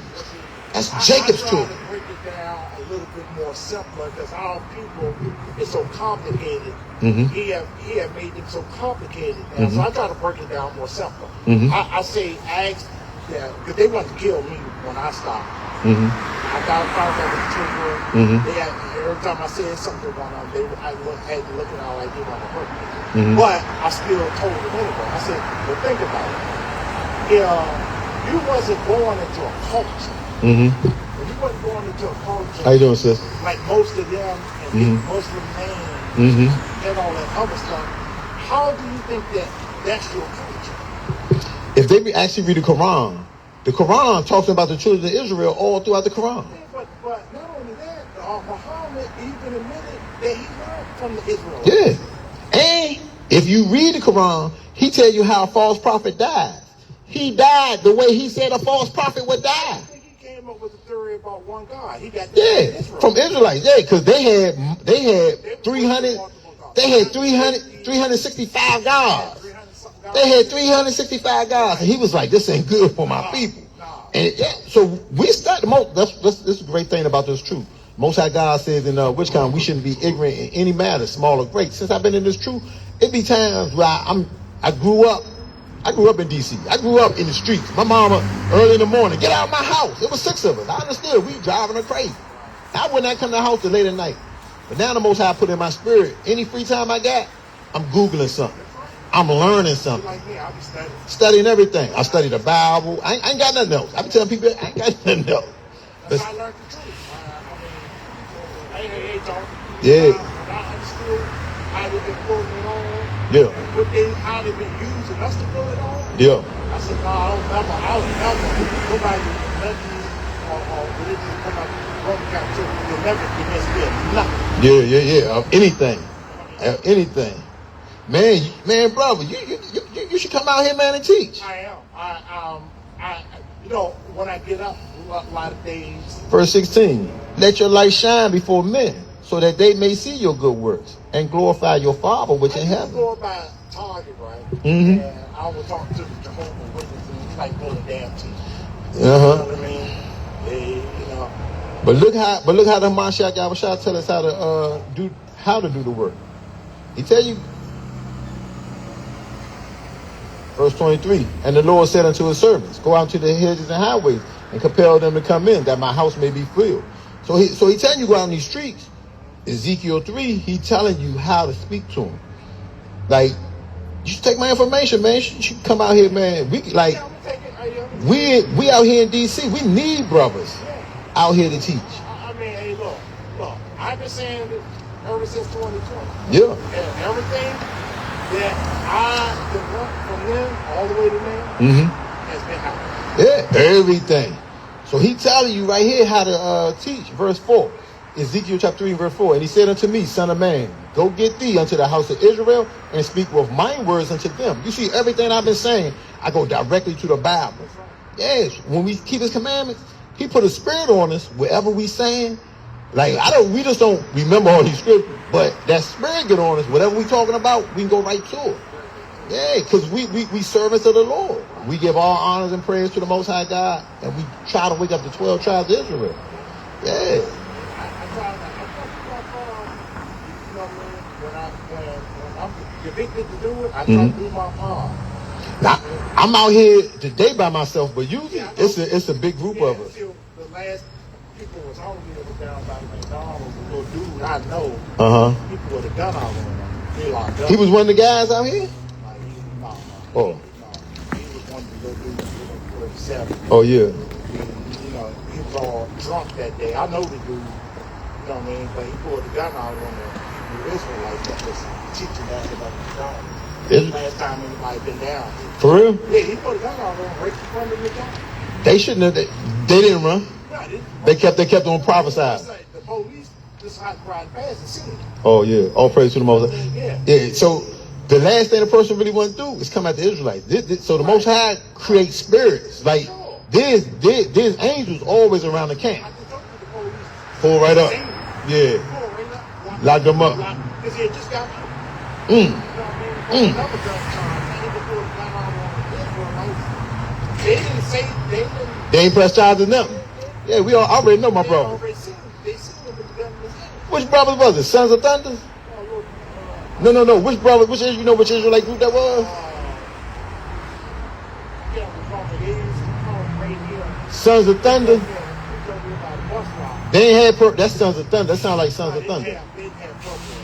That's Jacob's children. I break it down a little bit more simpler because our people is so complicated. He have made it so complicated. And so I try to break it down more simpler. I say ask them because they want to kill me when I stop. I got found out with the children. They had, every time I said something about them, I had to look at all like they want to hurt me. But I still told them anyway. I said, well, think about it. If you wasn't born into a culture, if you wasn't born into a culture, how you doing, sis? Like most of them, and Muslim names, and all that other stuff, how do you think that that's your culture? If they actually read the Quran talks about the children of Israel all throughout the Quran. Yeah, but not only that, Muhammad even admitted that he learned from the Israelites. Yeah. And if you read the Quran, he tell you how a false prophet died. He died the way he said a false prophet would die. I think he came up with a theory about one God. He got that from Israelites. Yeah, because they had 365 gods. They had 365 gods, and he was like, "This ain't good for my people." And so we start the most. This is a great thing about this truth. Most High God says in which kind we shouldn't be ignorant in any matter, small or great. Since I've been in this truth, it be times where I grew up in D.C. I grew up in the streets. My mama early in the morning, get out of my house. It was 6 of us. I understood we driving her crazy. I would not come to the house till late at night. But now the Most High put in my spirit. Any free time I got, I'm Googling something. I'm learning something. Like me, I be studying everything. I study the Bible. I ain't got nothing else. I be telling people I ain't got nothing else. That's how I learned the truth. I ain't talking. Yeah. I understood how they've been pulling it on. Yeah. How they've been using us to pull it on. Yeah. I said, no, I don't never, nobody religion or religion come out from the captivity. You'll never convince me of nothing. Yeah. Of anything. Anything. Man, brother, you should come out here, man, and teach. I am. When I get up, a lot of days. Verse 16, let your light shine before men, so that they may see your good works and glorify your Father which in heaven. I go by Target, right? And I will talk to the Jehovah's Witnesses and it's like pulling damn teeth. You know what I mean? But look how the Mashiach Yahushua tell us how to do the work. He tell you. Verse 23, and the Lord said unto his servants, go out to the hedges and highways and compel them to come in, that my house may be filled. So he telling you go out in these streets. Ezekiel 3, he telling you how to speak to him. Like, you should take my information, man. You should come out here, man. We out here in D.C. We need brothers out here to teach. I mean, hey, look. I've been saying this ever since 2020. Yeah. And everything that I developed from them all the way to now has been happening. Yeah, everything. So he telling you right here how to teach. Verse 4, Ezekiel chapter 3, verse 4. And he said unto me, son of man, go get thee unto the house of Israel and speak with mine words unto them. You see, everything I've been saying, I go directly to the Bible. Yes, when we keep his commandments, he put a spirit on us wherever we saying. Like, we just don't remember all these scriptures, but that spirit get on us. Whatever we talking about, we can go right to it. Yeah, because we servants of the Lord. We give all honors and praise to the Most High God, and we try to wake up the 12 tribes of Israel. Yeah. I try to you know what I mean? When I'm convicted to do it, I try to do my part. Now, I'm out here today by myself, but usually it's a big group of us. The last people was hungry was down by McDonald's. A little dude I know. People with a gun out on him. They locked up. He was one of the guys out here? No. He was one of the little dudes, 47. Oh, yeah. He was all drunk that day. I know the dude. You know what I mean? But he pulled the gun out on the Israelites that was teaching that about McDonald's. Last time anybody been down here. For real? Yeah, he put a gun out on him right in front of McDonald's. They shouldn't have. They didn't run. They kept on prophesizing. The police just hot riding past the city. Oh yeah, all praise to the Most High. Yeah. So the last thing a person really want to do is come at the Israelites. So the Most High creates spirits. Like there's angels always around the camp. I just told you the police. Pull right up. Yeah. Pull right up. Lock them up. Because he had just got out. Mm. You know what I mean? Another gun charge. They didn't pull the gun out on the Israelites. They didn't say They ain't press charges nothing. Yeah, I already know my brother. They seen him with the gun in his hand. Which brothers was it? Sons of Thunder? No. Which brother? Which Israelite group that was? Sons of Thunder. They ain't had that's Sons of Thunder. That sound like Sons of Thunder.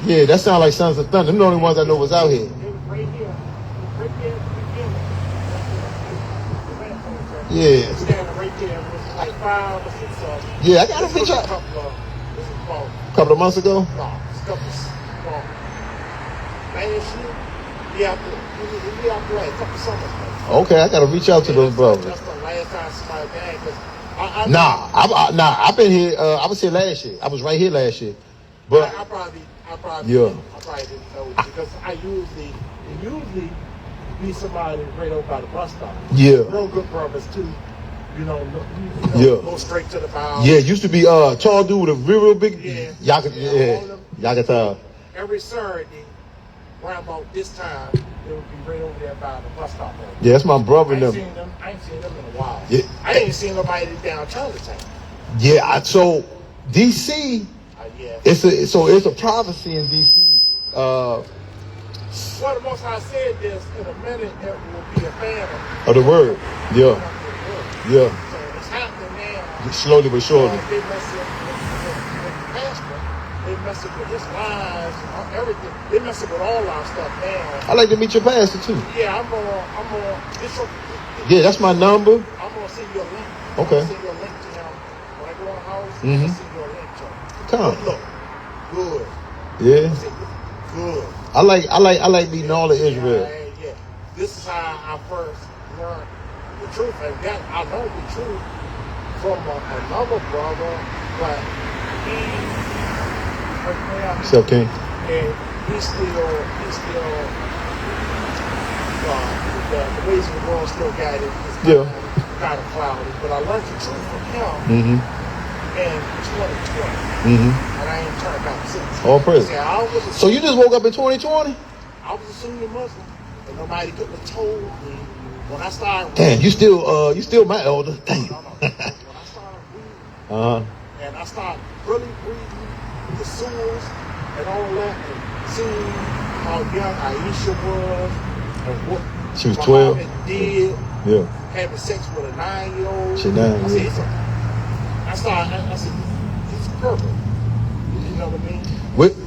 Yeah, that sound like Sons of Thunder. Them the only ones I know was out here. Yeah. Yeah, I got a picture. A couple of months ago? Last year, we out there a couple summers ago. Okay, I gotta reach out to those brothers. That's the last time somebody died. I've been here. I was here last year. I was right here last year. But I probably yeah. didn't know because I usually be somebody right over by the bus stop. Yeah. Real good brothers too. Yeah. Go straight to the bow. Yeah, used to be tall dude with a real big Yakata. Yakata. Every Saturday, around about this time, they would be right over there by the bus stop. Yeah, that's my brother. I ain't seen them in a while. Yeah. I ain't seen nobody down Chinatown. Yeah, so DC. Yeah. It's a prophecy in DC. Well, the Most High said this in a minute. There will be a famine of the word. Yeah. Yeah. So it's happening now. Slowly but surely. They messing with the pastor. They messing with his lives and everything. They messing with all our stuff now. I like to meet your pastor too. Yeah, I'm on. Yeah, that's my number. I'm gonna send you a link. Okay. I'm gonna send you a link to him when I go in the house. I'm gonna send you a link to him. Come. Look, good. Yeah. Good. I like meeting all of Israel. Yeah. This is how I first learned the truth, and I know the truth from another brother, but What's up, King? And he's still the ways of the world still got it. Kind of cloudy, but I learned the truth from him in 2020, and I ain't turned back since. All praise. So you just woke up in 2020? I was a Sunni Muslim, and nobody could have told me when I started. Damn, you still my elder. Damn. When I started reading, and I started really reading the Surahs and all that, and seeing how young Aisha was, and what she was 12. Muhammad did, having sex with a 9-year-old. She 9. I said, he's perfect. You know what I mean?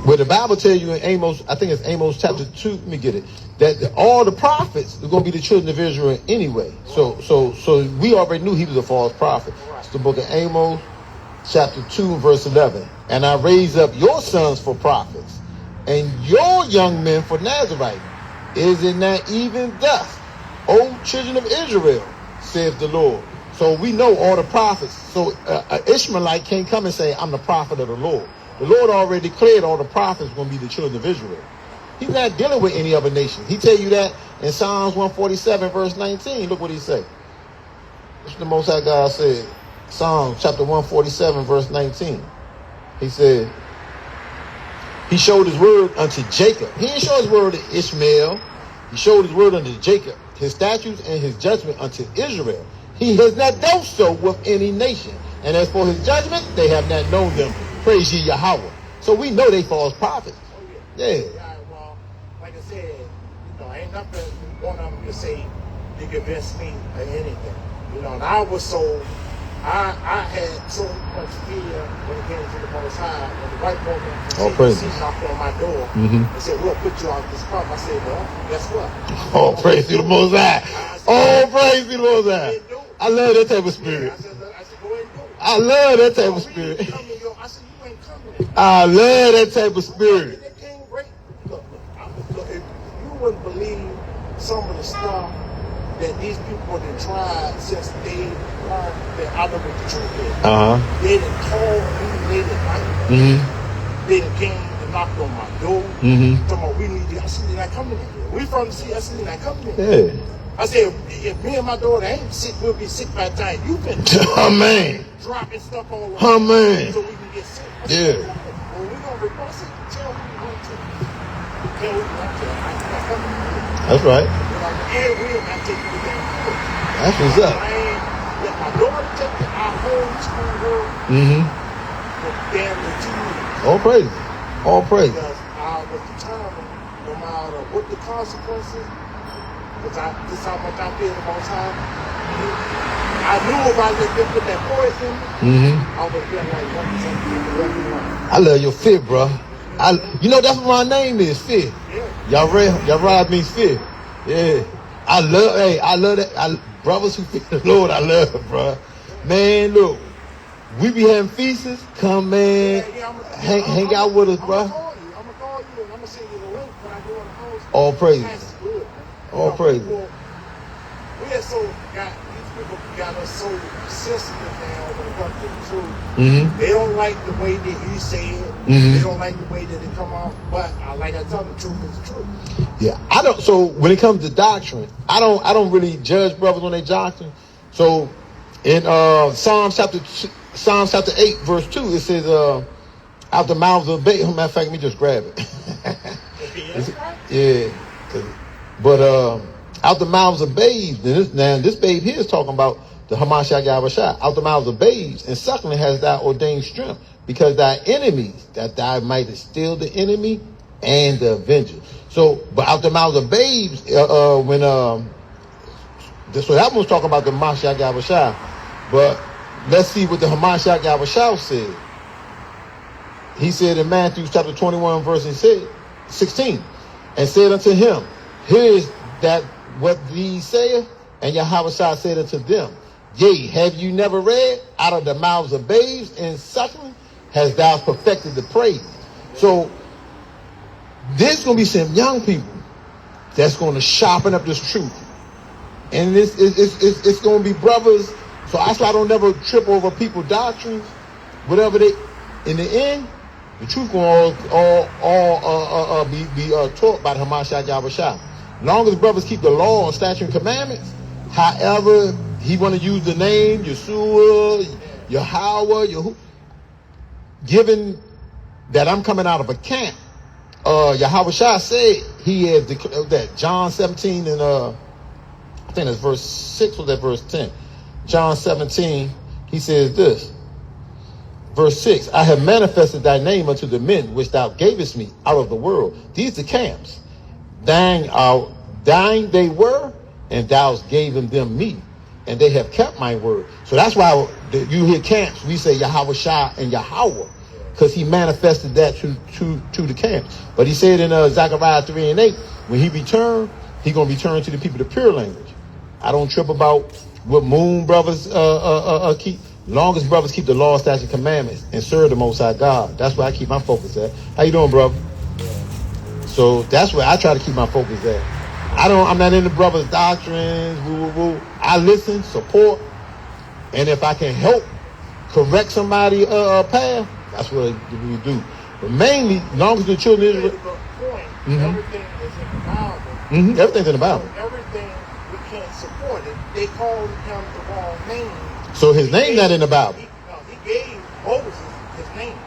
Where the Bible tells you in Amos, I think it's Amos chapter 2, let me get it, that all the prophets are going to be the children of Israel anyway. So we already knew he was a false prophet. It's the book of Amos, chapter 2, verse 11. And I raise up your sons for prophets, and your young men for Nazarite. Is it not even thus, O children of Israel, saith the Lord? So we know all the prophets. So an Ishmaelite can't come and say, I'm the prophet of the Lord. The Lord already declared all the prophets are going to be the children of Israel. He's not dealing with any other nation. He tell you that in Psalms 147, verse 19. Look what he said. That's what the Most High God said. Psalms chapter 147, verse 19. He said, he showed his word unto Jacob. He didn't show his word to Ishmael. He showed his word unto Jacob, his statutes and his judgment unto Israel. He has not dealt so with any nation. And as for his judgment, they have not known them. Praise ye Yahweh. So we know they false prophets. Yeah. Yeah, well, like I said, ain't nothing one of them to say you convince me or anything. And I was so, I had so much fear when it came to the Most High. When the white woman knocked on my door and said, "We'll put you out of this problem." I said, "Well, guess what?" Oh, praise to the Most High. Oh, praise to the Most High. I love that type of spirit. I said, go ahead and do it. I love that type of spirit. I said, you ain't coming. I love that type of spirit. Look, if you wouldn't believe some of the stuff that these people have tried since they learned that I know what the truth is. They done called me late at night. They done came and knocked on my door. Talking about, we need you. I said, they're not coming in here. We from the city. I said, they're not coming in here. Yeah. I said, if me and my daughter ain't sick, we'll be sick by the time you've been Amen. dropping stuff all over. Amen. So we can get sick. Yeah. Well, we're going to request it. Tell who you want to. Tell who you want to. I'm not coming in here. That's right. That's what's up. Let my daughter take it. I homeschool her for damn near 2 years. All praise. All praise. Because I was determined, no matter what the consequences, because this is how much I feel the Most High. I knew if I let them put that poison in me, I would have been like 1% I love your fear, bro. That's what my name is, fear. Yeah. Y'all means fear. Yeah. I love that. Brothers who fear the Lord, I love, bro. Man, look, we be having feasts. Come, man, hang out with us, bro. I'm gonna call you and I'm gonna send you the link when I go on the post. All praises. That's good. All praises. We are so these people got us so sensitive now when it comes to the truth. They don't like the way that you say it. They don't like the way that it come out. But like I tell them, the truth is the truth. Yeah, I don't. So when it comes to doctrine, I don't really judge brothers on their doctrine. So in Psalms chapter 8 verse 2, it says, "Out the mouths of babes." Matter of fact, let me just grab it. Yeah, but out the mouths of babes. Now this babe here is talking about the Hamashiach Yahushua. Out the mouths of babes and suckling has thou ordained strength, because thy enemies, that thou mightest still the enemy and the avenger. So, but out the mouths of babes, so that one's talking about the Hamashiach Yahushua. But let's see what the Hamashiach Yahushua said. He said in Matthew chapter 21, verse 16, and said unto him, "Here is that what these saith?" And Yahushua said unto them, "Yea, have you never read, out of the mouths of babes and suckling hast thou perfected the praise?" So there's going to be some young people that's going to sharpen up this truth. And it's going to be brothers. So that's why I don't never trip over people's doctrines. Whatever they, in the end, the truth going to all be taught by the Hamashiach Yahushua. As long as brothers keep the law, statute, and commandments, however he want to use the name, Yeshua, Yahweh, given that I'm coming out of a camp, Yahushua said he has declared that. John 17 and I think that's verse 6 or that verse 10. John 17, he says this. Verse 6, "I have manifested thy name unto the men which thou gavest me out of the world." These are camps. Thine they were, and thou gavest them me, and they have kept my word. So that's why you hear camps, we say Yahushua and Yahweh, because he manifested that to the camps. But he said in Zechariah 3 and 8, when he returned, he going to return to the people the pure language. I don't trip about what moon brothers keep. Long as brothers keep the law, statutes, and commandments and serve the Most High God. That's where I keep my focus at. How you doing, brother? So that's where I try to keep my focus at. I'm not into brothers' doctrines. I listen, support, and if I can help correct somebody path, that's what we do. But mainly, as long as the children of Israel, everything is in the Bible. Everything's in the Bible. So everything we can't support it. They called him the wrong name. So his name not in the Bible. He gave Moses his name,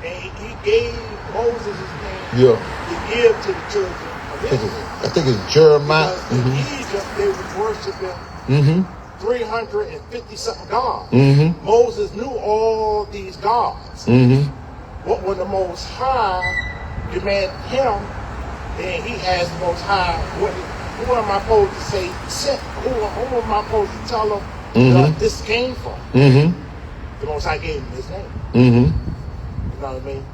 And he gave Moses his name Yeah. to give to the children of Israel. I think it's Jeremiah. Because in Egypt, they was worshiping Mm-hmm. 350 something gods. Mm-hmm. Moses knew all these gods. Mm-hmm. What when the Most High demanded him, then he asked the Most High, who am I supposed to say sent? Who am I supposed to tell him that this came from? Mm-hmm. The Most High gave him his name. Mm-hmm. You know what I mean?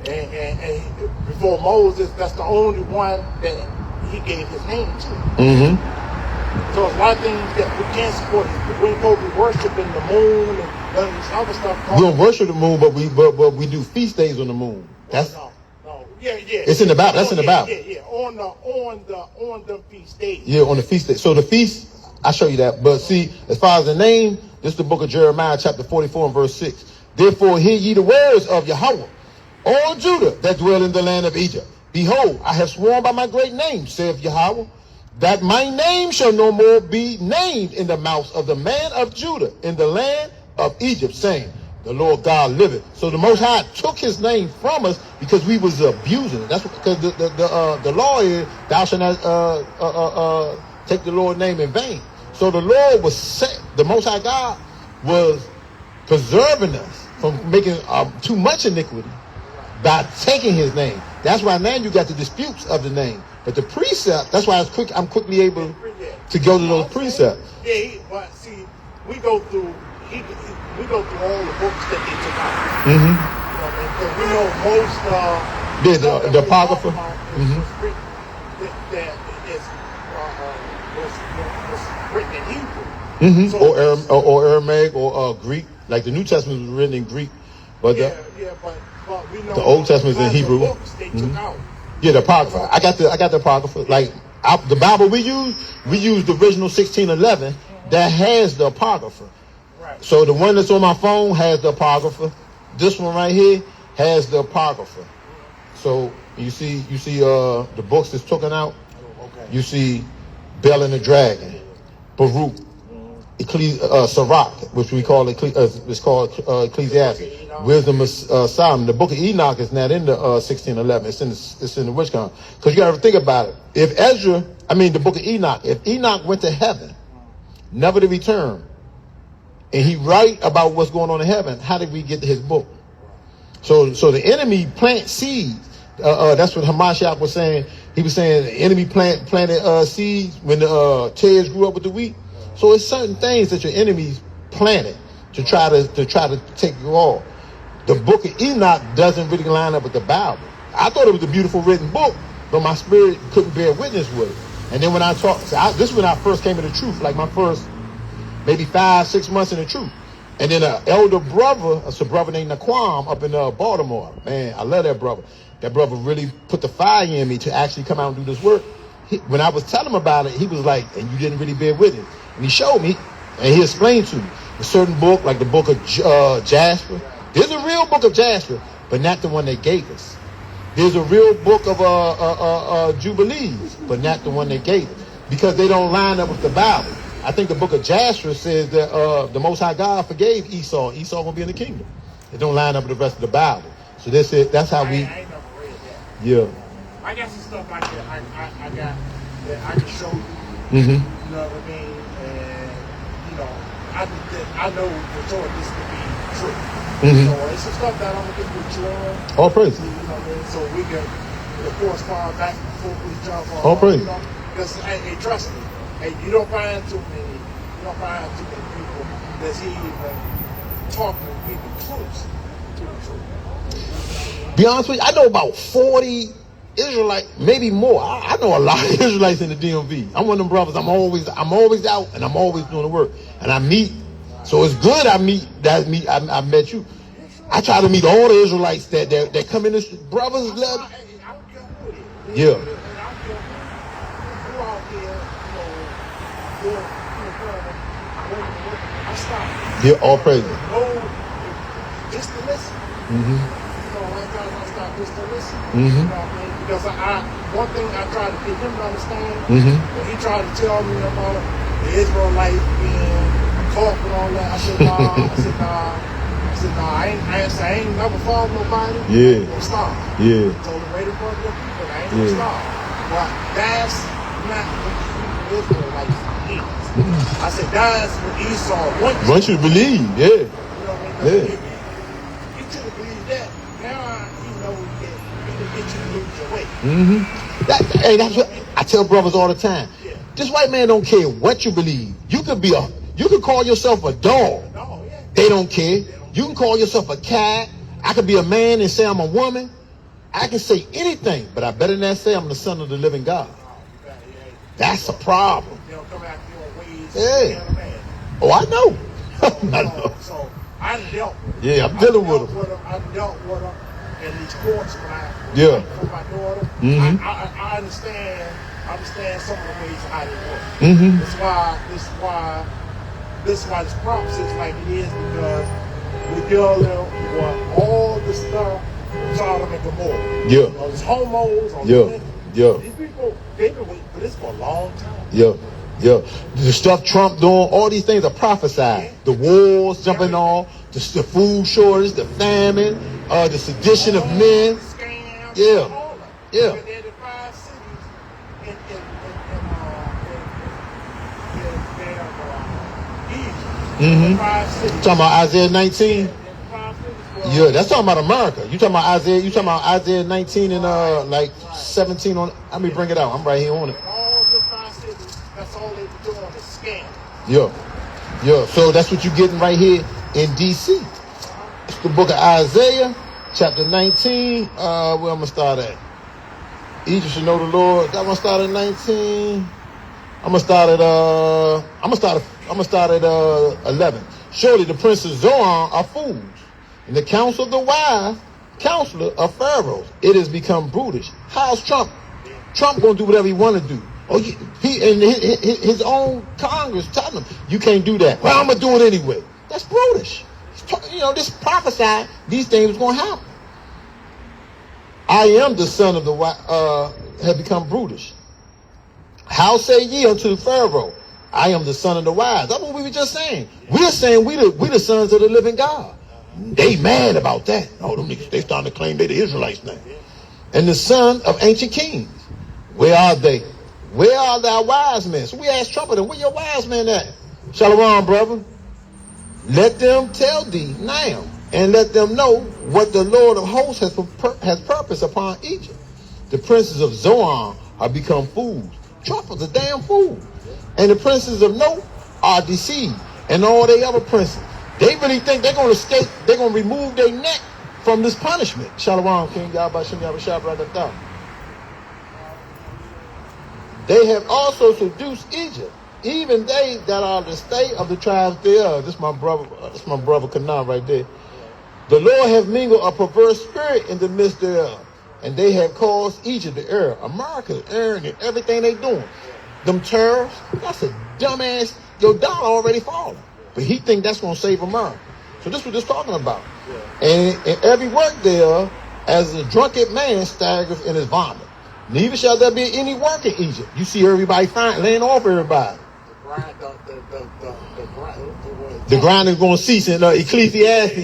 And before Moses, that's the only one that he gave his name to. Mm-hmm. So it's a lot of things that we can't support. We ain't supposed to be worshiping the moon and none of this other stuff. We don't worship the moon, but we do feast days on the moon. That's no. Yeah. It's in the Bible. That's in the Bible. Yeah. On the feast days. Yeah, on the feast day. So the feast, I'll show you that. But see, as far as the name, this is the book of Jeremiah, chapter 44 and verse 6. Therefore hear ye the words of Yahweh, all Judah that dwell in the land of Egypt. Behold, I have sworn by my great name, saith Yahweh, that my name shall no more be named in the mouth of the man of Judah in the land of Egypt, saying, the Lord God liveth. So the Most High took his name from us because we was abusing it. That's because the law is, thou shalt not take the Lord's name in vain. So the Lord was set, the Most High God was preserving us from making too much iniquity by taking his name. That's why now you got the disputes of the name. But the precept, that's why I'm quickly able to go to those precepts. Yeah, but see, we go through all the books that they took out. Mm-hmm. You know what I mean? Because we know most The Apocrypha. was written in Hebrew. Mm-hmm. So, or Aramaic or Greek. Like the New Testament was written in Greek. But but we know the Old Testament is in Hebrew. Books they took out. Yeah, the Apocrypha. I got the Apocrypha. Like the Bible we use the original 1611 that has the Apocrypha. Right. So the one that's on my phone has the Apocrypha. This one right here has the Apocrypha. So you see the books that's taken out. Okay. You see Bel and the Dragon, Baruch, Sirach, which we call it's called Ecclesiastes. Wisdom of Solomon. The book of Enoch is not in the 1611. It's in the witch count. Because you got to think about it. If the book of Enoch, if Enoch went to heaven, never to return, and he write about what's going on in heaven, how did we get to his book? So the enemy plant seeds. That's what Hamashiach was saying. He was saying the enemy planted seeds when the tares grew up with the wheat. So it's certain things that your enemies planted to try to take you off. The book of Enoch doesn't really line up with the Bible. I thought it was a beautiful written book, but my spirit couldn't bear witness with it. And then when I talked, this is when I first came to the truth, like my first maybe 5-6 months in the truth. And then an elder brother, it's a brother named Naquam up in Baltimore. Man, I love that brother. That brother really put the fire in me to actually come out and do this work. When I was telling him about it, he was like, and you didn't really bear witness. And he showed me, and he explained to me a certain book, like the book of Jasper. There's a real book of Jasper, but not the one they gave us. There's a real book of Jubilees, but not the one they gave us, because they don't line up with the Bible. I think the book of Jasper says that the Most High God forgave Esau. Esau gonna be in the kingdom. It don't line up with the rest of the Bible. So that's it. That's how we. I ain't never read that. Yeah. I got some stuff like that. I got that I can show you. Mm-hmm. You know what I mean? And you know, I know for sure this to be true. Mm-hmm. So it's some stuff that I'm gonna get with you on. All praise. You know what I mean? So we can correspond back and forth with each other. All praise. Because hey, trust me, you don't find too many people that's even talking even close to the truth. Be honest with you, I know about 40 Israelites, maybe more. I know a lot of Israelites in the DMV. I'm one of them brothers. I'm always out and I'm always doing the work. And I meet. So it's good I met you. I try to meet all the Israelites that come in this brothers. Yeah. Yeah, all praise. Just to listen. Mm-hmm. I stop just to listen. Mm-hmm. You know what I mean? Because one thing I try to get him to understand, Mm-hmm. when he tried to tell me about the Israelites being caught and all that, I said, nah. I said, no, I ain't never followed nobody. Yeah. I ain't gonna stop. Yeah. I told the radio program people, I ain't Yeah. gonna stop. But that's not what the Israelites is. I said, that's what Esau wants. Want you to believe, yeah. You know what I mean? Yeah. You should have believed that. Now you know that he can get you to lose your way. Hey, that's what I tell brothers all the time. Yeah. This white man don't care what you believe. You could call yourself a dog. No, yeah. They don't care. You can call yourself a cat. I could be a man and say I'm a woman. I can say anything, but I better not say I'm the son of the living God. That's a problem. They'll come after your ways. Yeah. And man. Oh, I know. I know. So I dealt with Yeah, I'm dealing with them. I dealt with them in these courts when I Yeah. for my daughter. Mhm. I understand some of the ways how they work. Mhm. This is why this prophecy is like it is, because we're dealing with all the stuff with Sodom and Gomorrah. Yeah. You know, there's homos on Yeah. Yeah. These people, they've been waiting for this for a long time. Yeah, yeah. The stuff Trump doing, all these things are prophesied. The wars jumping on, the food shortage, the famine, the sedition of men. Scams, Yeah. all that. Yeah. But they're the 5 cities in Egypt. Mhm. 5 cities. Talking about Isaiah 19? The 5 cities. Yeah, that's talking about America. You talking about Isaiah? You talking about Isaiah 19 and like 17 on? Let me bring it out. I'm right here on it. All the 5 cities, that's all they were doing is scam. Yeah, yeah. So that's what you're getting right here in D.C. It's the book of Isaiah, chapter 19. Where I'm gonna start at? Egypt should know the Lord. That one start at 19. I'm gonna start at 11. Surely the princes of Zoan are fools, and the counsel of the wise counselor of pharaohs. It has become brutish. How's Trump? Trump gonna do whatever he want to do. Oh, he and his own Congress telling him you can't do that. Well, I'm gonna do it anyway. That's brutish. This prophesied these things was gonna happen. I am the son of the have become brutish. How say ye unto Pharaoh, I am the son of the wise? That's what we were just saying. We're saying we the sons of the living God. They mad about that. Oh, them niggas, they starting to claim they the Israelites now. And the son of ancient kings. Where are they? Where are thy wise men? So we asked Trumpeter, where your wise men at? Shalom, brother. Let them tell thee now, and let them know what the Lord of hosts has purposed upon Egypt. The princes of Zoan are become fools. Trump was a damn fool. And the princes of No are deceived. And all they other princes. They really think they're going to escape. They're going to remove their neck from this punishment. Shalom, King Yahbashim Yahbashah. They have also seduced Egypt, even they that are the state of the tribes thereof. This my brother Canaan right there. The Lord have mingled a perverse spirit in the midst thereof, and they have caused Egypt to err. America erring in everything they doing. Them tariffs, that's a dumbass. Your dollar already falling, but he think that's gonna save America. So this is what this talking about. And in every work thereof, as a drunken man staggers in his vomit. Neither shall there be any work in Egypt. You see everybody laying off everybody. The grind is going to cease in Ecclesiastes.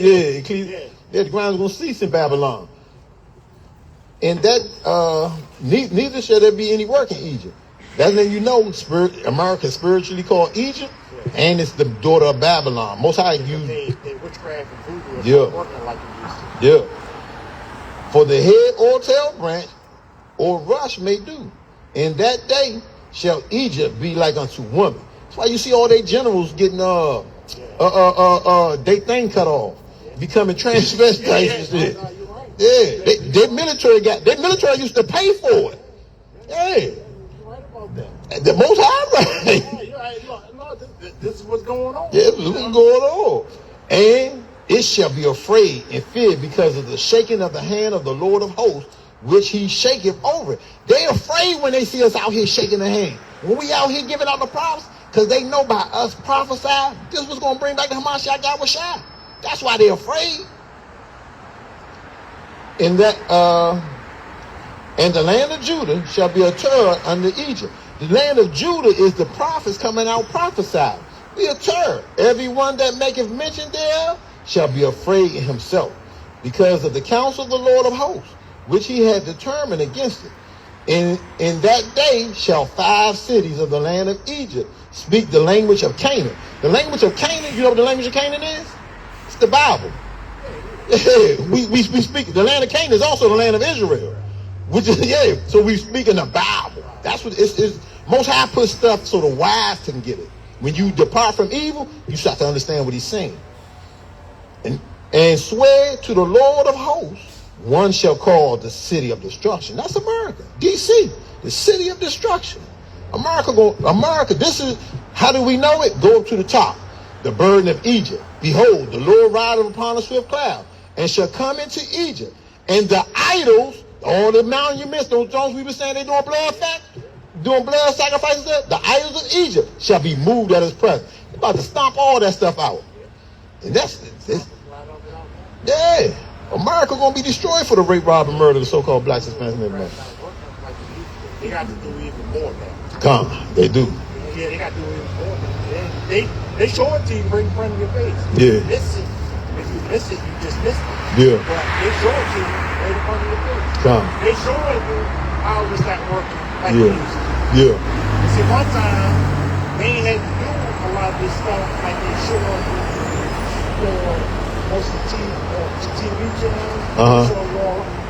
The grind is going to cease in Babylon. And that neither shall there be any work in Egypt. That's when you know America is spiritually called Egypt, and it's the daughter of Babylon. Most High used witchcraft and voodoo is working like it used to. Yeah. For the head or tail branch or rush may do. In that day shall Egypt be like unto woman. That's why you see all their generals getting they thing cut off, becoming transvestites and shit. Yeah, their military used to pay for it. Yeah, the Most High right. This is what's going on. Yeah, this is what's going on. And it shall be afraid and feared because of the shaking of the hand of the Lord of hosts, which he shaketh over it. They afraid when they see us out here shaking the hand. When we out here giving out the prophets, because they know by us prophesying, this was going to bring back the Hamashiach Yahweh. That's why they're afraid. And the land of Judah shall be a terror under Egypt. The land of Judah is the prophets coming out prophesying. Be a terror. Everyone that maketh mention thereof shall be afraid in himself, because of the counsel of the Lord of hosts, which he had determined against it. In that day shall 5 cities of the land of Egypt speak the language of Canaan. The language of Canaan, you know what the language of Canaan is? It's the Bible. we speak, the land of Canaan is also the land of Israel. Which is, so we speak in the Bible. That's what it's Most High put stuff so the wise can get it. When you depart from evil, you start to understand what he's saying. And swear to the Lord of hosts, one shall call the city of destruction. That's America. DC, the city of destruction. America, this is, how do we know it? Go up to the top. The burden of Egypt. Behold, the Lord rideth upon a swift cloud, and shall come into Egypt. And the idols, all the monuments, those Jones we were saying they doing blood sacrifices there, the idols of Egypt shall be moved at his presence. He's about to stomp all that stuff out. And that's yeah. America gonna be destroyed for the rape, rob, and murder of the so-called blacks, Hispanics, and everybody. They got to do even more now. Come, they do. Yeah, they got to do even more. They show it to you right in front of your face. Yeah. Miss it. If you miss it, you just miss it. Yeah. But they show it to you right in front of your face. Come. They showing you how it's not working like Yeah. it used to. Yeah. You see, one time they ain't had to do a lot of this stuff like they showing you for most of the TV channels. So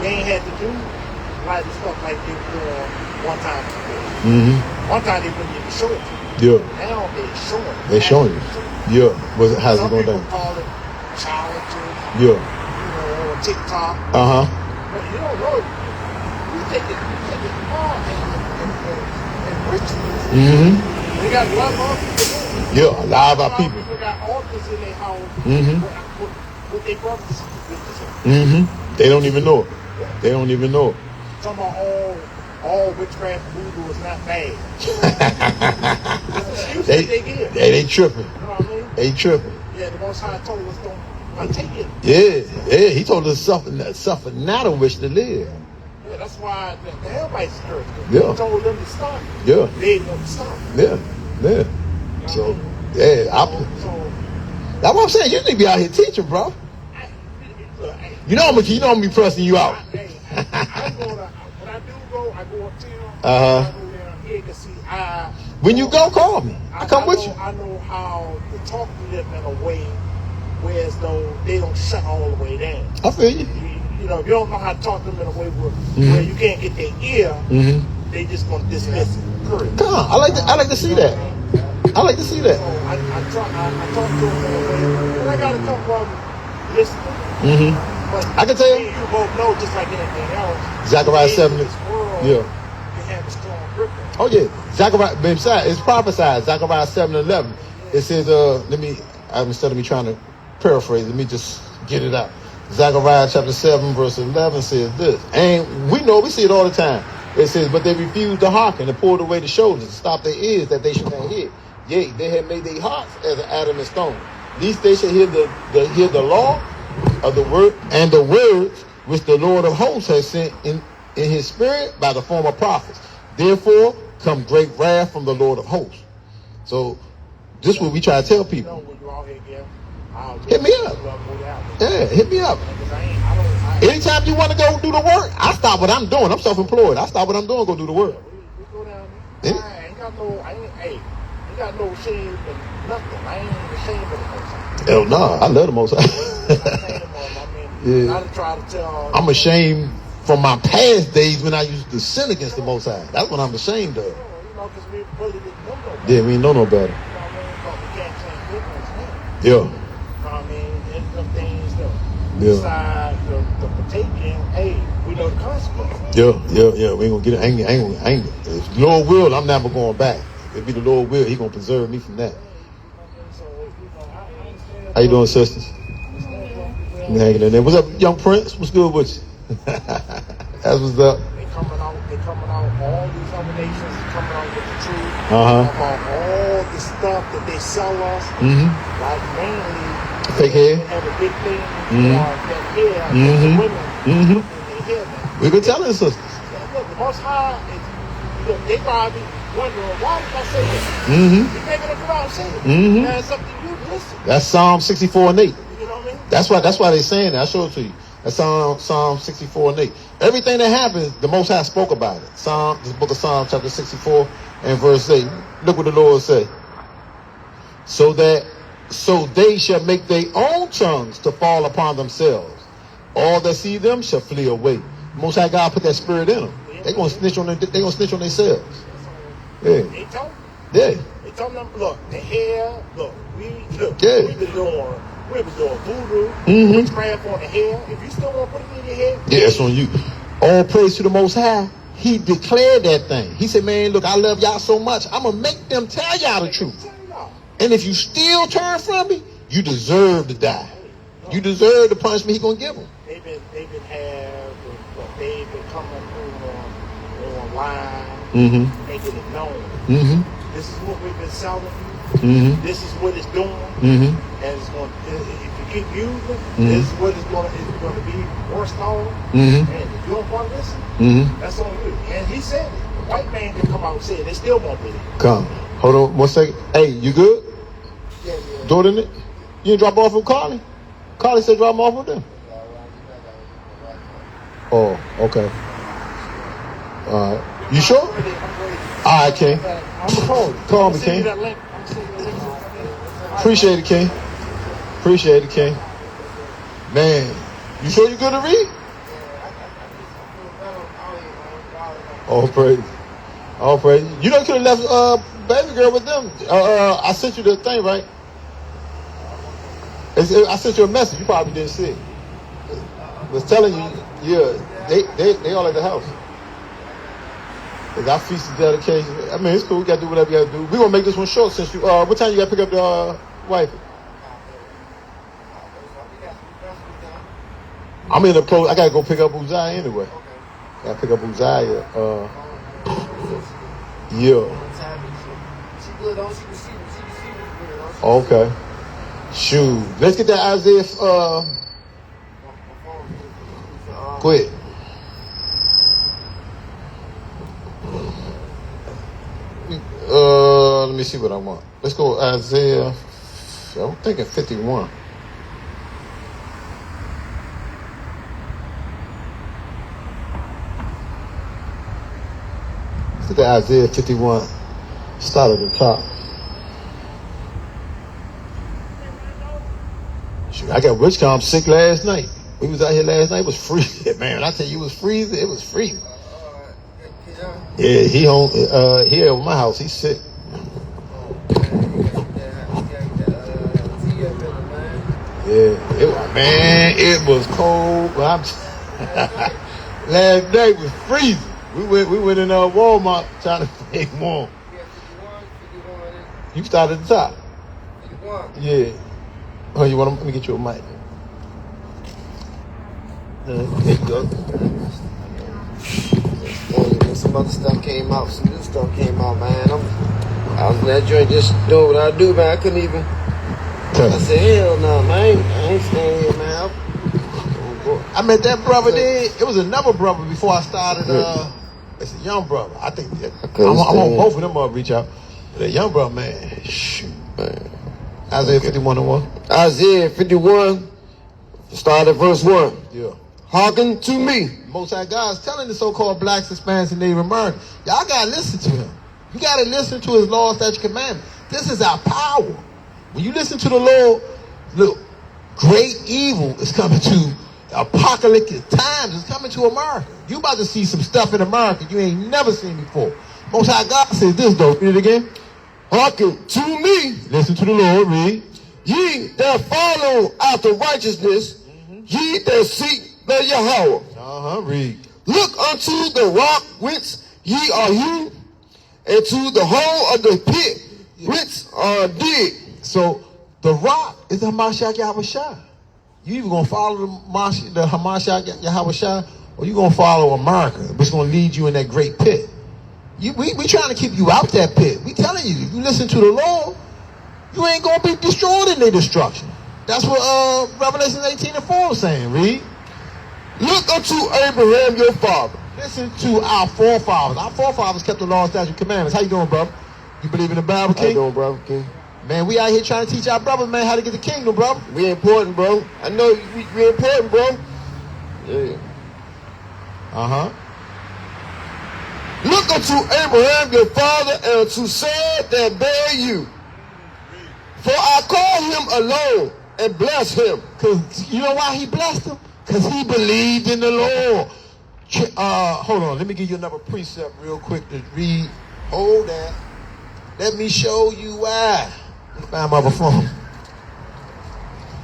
they ain't had to do a lot of the stuff like they were doing one time before. One time they wouldn't even show it to you. Yeah. Now they showing it. They showing you. Yeah. How's it going down? Some people call it challenges. Yeah. On TikTok. But you don't know. You take it far and rituals. They got a lot of people. Yeah, a lot of our people. People got altars in their house. With their brothers. They don't even know it. They don't even know it. Talking about all witchcraft voodoo is not bad. they give. They tripping. You know what I mean? They tripping. Yeah, the Most High told us don't partake it. Yeah. He told us suffer not a wish to live. Yeah, that's why the Israelites cursed. Yeah. He told them to stop. Yeah. They didn't want to stop. Yeah. So, that's what I'm saying. You need to be out here teaching, bro. You know I'm be pressing you out. When I do go, I go up to him. Uh-huh. I go down here to see When you go, call me. I come with you. I know how to talk to them in a way where as though they don't shut all the way down. I feel you. You know, if you don't know how to talk to them in a way where you can't get their ear, they just gonna dismiss it. Period. Come on, I like to see that. I like to see that. So I talk to them in a way, and I gotta talk about listening. But I can tell you. You both know, just like anything else, Zechariah 7. this world, Yeah. they have a strong grip on it. Oh yeah, Zechariah. Besides, it's prophesied. Zechariah 7:11. It says, instead of me trying to paraphrase, let me just get it out. Zechariah chapter 7 verse 11 says this, and we see it all the time. It says, but they refused to hearken and pulled away the shoulders and stopped their ears that they should not hear. Yea, they had made their hearts as an adamant stone. These they shall hear the law of the word and the words which the Lord of hosts has sent in his spirit by the former prophets. Therefore come great wrath from the Lord of hosts. So this is what we try to tell people. Hit me up. Yeah, hit me up. Anytime you want to go do the work, I stop what I'm doing. I'm self-employed. I stop what I'm doing, go do the work. We go down there. I ain't got no shame in nothing. I ain't ashamed of the Most High. Hell no, I love the Most High. I try to tell. I'm ashamed from my past days when I used to sin against the Most High. That's what I'm ashamed of. You know, because we really didn't know no better. Yeah, we ain't know no better. You know what I mean? But we can't change ignorance now. Yeah. You know what I mean? And some things that besides the partaking, hey, we know the consequences. Yeah. We ain't gonna get it. I ain't. If the Lord will, I'm never going back. If it be the Lord will, He gonna preserve me from that. How you doing, sisters? I'm hanging in there. What's up, young Prince? What's good with you? That's what's up. They coming out. All these other nations coming out with the truth about all the stuff that they sell us. Like mainly fake hair. They have a big thing that hair, the women, they hair now. We've been telling sisters. Look, the Most High, they probably wondering, why did I say that? They're going to come out and say it. That's something you listen. That's Psalm 64:8. You know what I mean? That's why they're saying that. I show it to you. That's Psalm 64 and 8. Everything that happens, the Most High spoke about it. This book of Psalm chapter 64 and verse 8. Look what the Lord said. So they shall make their own tongues to fall upon themselves. All that see them shall flee away. Most High God put that spirit in them. They're gonna snitch on themselves. Yeah. They told Yeah. They told them, look, the hair, we've been doing voodoo, witchcraft on the hair. If you still want to put it in your head, yeah, it's on you. All praise to the Most High. He declared that thing. He said, man, look, I love y'all so much. I'm gonna make them tell y'all the truth. And if you still turn from me, you deserve to die. You deserve the punishment He gonna give them. They've been coming online, making it known. This is what we've been selling you. This is what it's doing, and it's going. If you keep using, this is what it's going to be worse on. And if you don't want to listen, that's on you. And he said it. The white man can come out and say it. They still won't believe it. Come, hold on 1 second. Hey, you good? Yeah. Jordan, you didn't drop off with Carly? Carly said drop him off with them. Oh, okay. All right. You sure? I'm ready. All right, King. I'm gonna call you. Call me, Send King. you that link. I'm sending you the link. Appreciate it, King. Appreciate it, King. Man, you sure you good to read? Oh, praise. Oh, praise. You know you could have left baby girl with them. I sent you the thing, right? I sent you a message. You probably didn't see it. I was telling you, yeah, they all at the house. They got feast of dedication. I mean, it's cool. We got to do whatever you got to do. We're going to make this one short since you, what time you got to pick up the wife? I'm in the pro. I got to go pick up Uzziah anyway. Got to pick up Uzziah. Yeah. Okay. Shoot. Let's get that Isaiah. Quick. Let me see what I want. Let's go Isaiah. I'm thinking 51. Let's get that Isaiah 51. Start at the top. Shoot, I got Richcom sick last night. We was out here last night. It was freezing, man. I tell you, it was freezing. It was freezing. Yeah, he home here at my house. He's sick. Yeah, it was cold. Last night was freezing. We went in Walmart trying to stay warm. You started at the top. Yeah. Oh, you want to? Let me get you a mic. There you go. Some other stuff came out, some new stuff came out, man. I was in that joint just doing what I do, man. I couldn't even. I said, hell no, man. I ain't staying here, man. I met that brother there. It was another brother before I started. It's a young brother. I think I'm on both of them. Reach out. That young brother, man. Shoot, man. Isaiah 51 and 1. Isaiah 51, start at verse 1. Yeah. Hearken to me. Most High God's telling the so-called blacks, Hispanics, and Native Americans, y'all gotta listen to him. You gotta listen to his laws, statutes, commandments. This is our power. When you listen to the Lord, look, great evil is coming to apocalyptic times. It's coming to America. You about to see some stuff in America you ain't never seen before. Most High God says this though. Read it again. Hearken to me. Listen to the Lord. Read. Ye that follow after righteousness, ye that seek the Yahweh. Read. Look unto the rock whence ye are hewn, and to the hole of the pit whence are dig. So the rock is the Hamashiach Yahushua. You either gonna follow the Hamashiach Yahushua, or you gonna follow America, which is gonna lead you in that great pit. We trying to keep you out that pit. We telling you, if you listen to the Lord, you ain't gonna be destroyed in their destruction. That's what Revelation 18 and 4 is saying. Read. Look unto Abraham your father. Listen to our forefathers. Our forefathers kept the law, statutes, commandments. How you doing, brother? You believe in the Bible, King? How you doing, brother, King? Man, we out here trying to teach our brothers, man, how to get the kingdom, bro. We important, bro. I know we important, bro. Yeah. Uh-huh. Look unto Abraham your father and unto Sarah that bare you. For I call him alone and bless him. Because you know why he blessed him? Because he believed in the Lord. Hold on, let me give you another precept real quick to read. Hold that. Let me show you why. Let me find my other phone.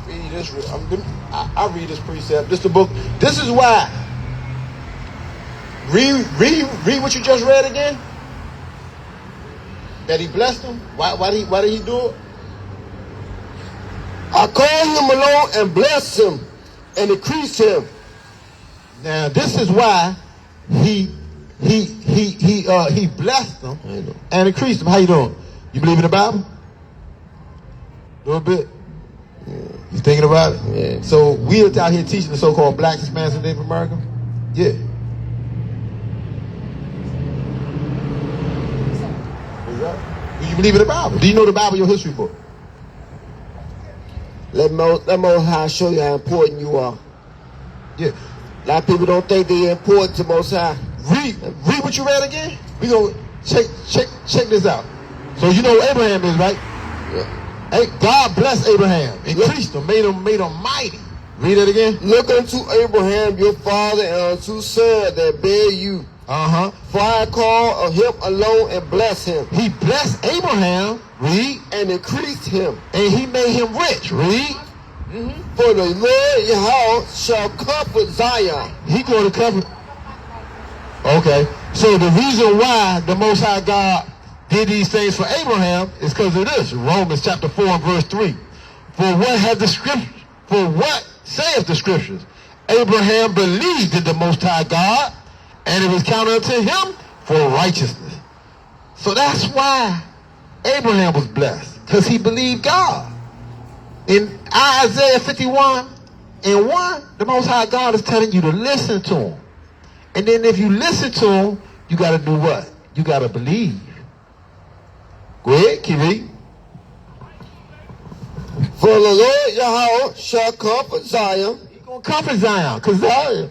Read this. I read this precept. This the book. This is why. Read what you just read again. That he blessed him. Why did he do it? I called him alone and blessed him and increased him. Now this is why he blessed them and increased them. How you doing? You believe in the Bible? A little bit. Yeah. You thinking about it? Yeah. So we are out here teaching the so-called Black Hispanics and Native American. Yeah. Do you believe in the Bible? Do you know the Bible, your history book? Let Most High show you how important you are. Yeah. A lot of people don't think they're important to Most High. Read what you read again. We gonna check this out. So you know who Abraham is, right? Yeah. Hey, God blessed Abraham, increased him, made him mighty. Read it again. Look unto Abraham your father and unto Sarah that bare you. Uh-huh. For I call him alone and bless him. He blessed Abraham, read, and increased him. And he made him rich, read. Mm-hmm. For the Lord Yahweh shall comfort Zion. He going to comfort. Okay. So the reason why the Most High God did these things for Abraham is because of this. Romans chapter 4 and verse 3. For what saith the scriptures? Abraham believed in the Most High God, and it was counted unto him for righteousness. So that's why Abraham was blessed, because he believed God. In Isaiah 51 and 1, the Most High God is telling you to listen to him. And then if you listen to him, you got to do what? You got to believe. Go ahead, keep reading. For the Lord Yahweh shall comfort Zion. He's going to comfort Zion, because Zion,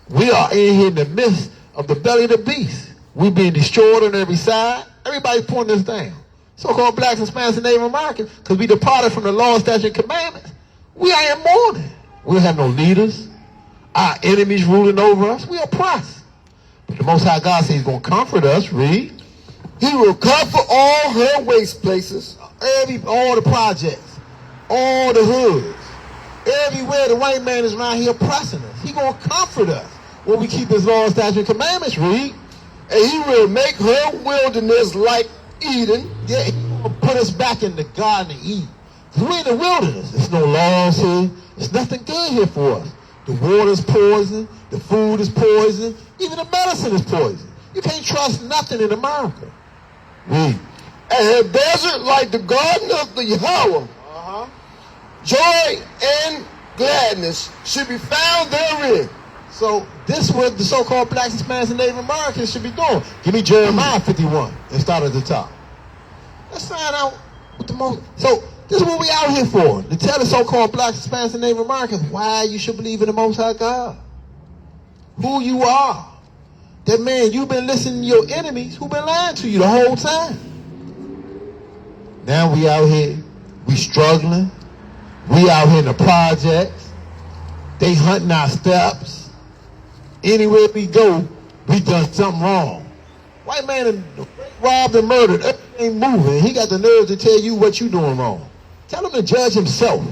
we are in here in the midst of the belly of the beast. We being destroyed on every side. Everybody's pointing us down. So-called Blacks, Hispanics, and Native Americans, because we departed from the law, statute, and commandments. We are in mourning. We don't have no leaders. Our enemies ruling over us. We oppressed. But the Most High God says he's going to comfort us. Read. He will comfort all her waste places. All the projects. All the hoods. Everywhere the white man is around here oppressing us. He's going to comfort us when we keep his law, statute, and commandments. Read. And he will make her wilderness like Eden. Yeah, he will put us back in the Garden of Eden. We're in the wilderness. There's no laws here. There's nothing good here for us. The water's poison. The food is poison. Even the medicine is poison. You can't trust nothing in America. Read. And her desert like the garden of the Yahweh. Joy and gladness should be found therein. So this is what the so-called Blacks, Hispanics, and Native Americans should be doing. Give me Jeremiah 51 and start at the top. Let's find out what the most. So this is what we out here for. To tell the so-called Blacks, Hispanics, and Native Americans why you should believe in the Most High God. Who you are. That man, you've been listening to your enemies who've been lying to you the whole time. Now we out here, we struggling. We out here in the projects. They hunting our steps. Anywhere we go, we done something wrong. White man robbed and murdered. Everything moving. He got the nerve to tell you what you doing wrong. Tell him to judge himself.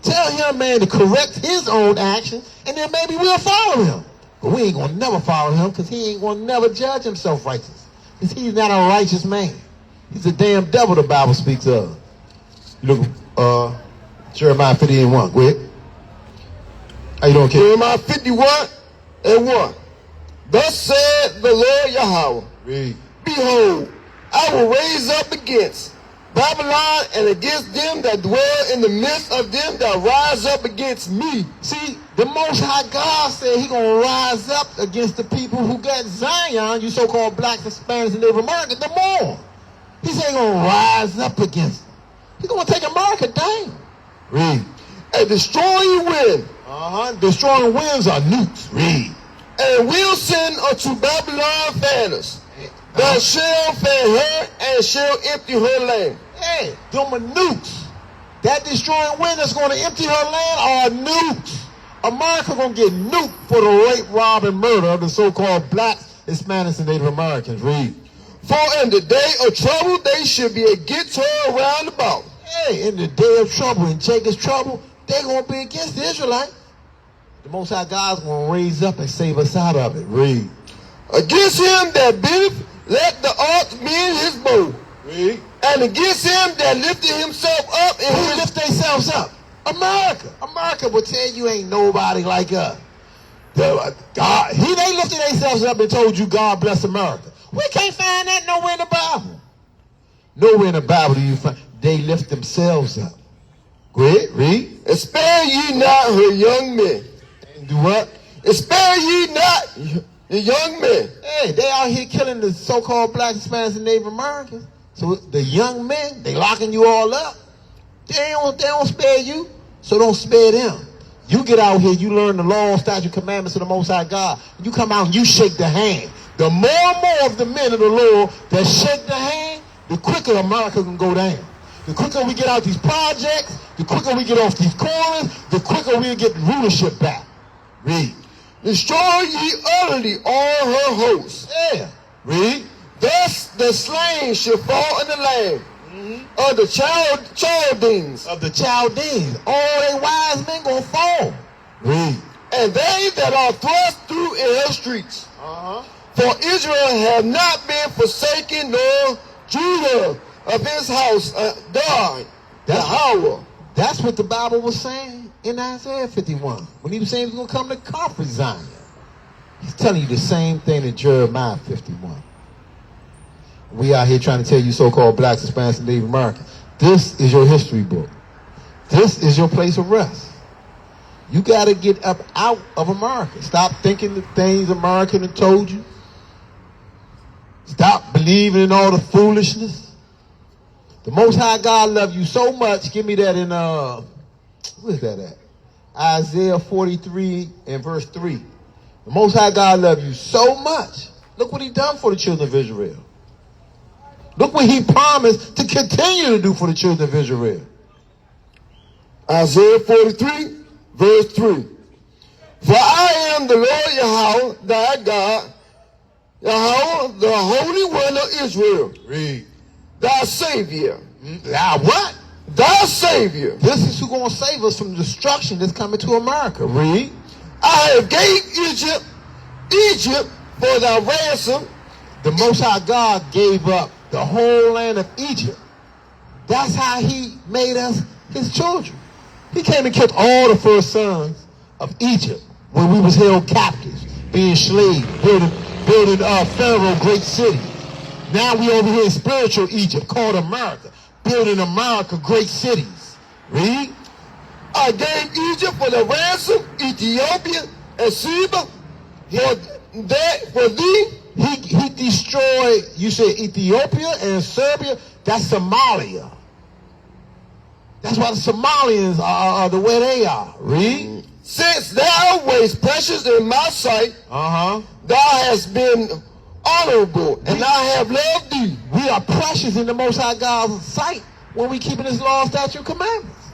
Tell him, man, to correct his own actions, and then maybe we'll follow him. But we ain't going to never follow him, because he ain't going to never judge himself righteous. Because he's not a righteous man. He's a damn devil the Bible speaks of. You look, Jeremiah 50 and 1. Go ahead. How you doing, kid? Jeremiah 51 and 1. Thus said the Lord Yahweh. Read. Behold, I will raise up against Babylon and against them that dwell in the midst of them that rise up against me. See, the Most High God said he going to rise up against the people who got Zion, you so-called Blacks, Hispanics, and Native Americans, the more. He said he's going to rise up against it. He's going to take America down. Read. A destroying wind. Destroying winds are nukes. Read. And will send unto Babylon fanners that shall fan her and shall empty her land. Hey, them are nukes. That destroying wind that's going to empty her land are nukes. America going to get nuked for the rape, rob, and murder of the so-called blacks, Hispanics, and Native Americans. Read. For in the day of trouble they should be against her round about. Hey, in the day of trouble, in Jacob's trouble, they're going to be against the Israelites. The Most High God's going to raise up and save us out of it. Read. Against him that bendeth, let the ark bend his bow. Read. And against him that lifted himself up. And who lift themselves up? America. America will tell you ain't nobody like us. They lifted themselves up and told you God bless America. We can't find that nowhere in the Bible. Nowhere in the Bible do you find they lift themselves up. Go ahead, read. And spare ye not her young men. And do what? And spare ye not the young men. Hey, they out here killing the so-called black, Hispanics, and Native Americans. So the young men, they locking you all up. They don't spare you, so don't spare them. You get out here, you learn the law, statute, commandments of the Most High God. You come out and you shake the hand. The more and more of the men of the Lord that shake the hand, the quicker America can go down. The quicker we get out these projects, the quicker we get off these corners, the quicker we'll get rulership back. Read. Destroy ye utterly all her hosts. Yeah. Read. Thus the slain shall fall in the land of the Chaldeans. Of the Chaldeans. All they wise men gonna fall. Read. And they that are thrust through in her streets. For Israel have not been forsaken, nor Judah of his house died. That's what the Bible was saying in Isaiah 51. When he was saying he was going to come to comfort Zion. He's telling you the same thing in Jeremiah 51. We out here trying to tell you so-called blacks, Hispanics, and Native Americans. This is your history book. This is your place of rest. You got to get up out of America. Stop thinking the things America have told you. Stop believing in all the foolishness. The Most High God loves you so much. Give me that in, where's that at? Isaiah 43 and verse 3. The Most High God loves you so much. Look what he done for the children of Israel. Look what he promised to continue to do for the children of Israel. Isaiah 43, verse 3. For I am the Lord Yahweh, thy God, Yahweh, the Holy One of Israel. Read. Thy Savior. Thou what? Thy Savior. This is who's going to save us from the destruction that's coming to America. Read. I have gave Egypt for thy ransom. The Most High God gave up the whole land of Egypt. That's how he made us his children. He came and killed all the first sons of Egypt when we was held captives, being slaves, building Pharaoh great city. Now we over here in spiritual Egypt called America, building America great cities. Read. I gave Egypt for the ransom, Ethiopia and Seba for thee. He destroyed, you said Ethiopia and Serbia, that's Somalia. That's why the Somalians are the way they are. Read. Since thou wast precious in my sight, thou hast been honorable, and I have loved thee. We are precious in the Most High God's sight when we keeping his law, statute, commandments.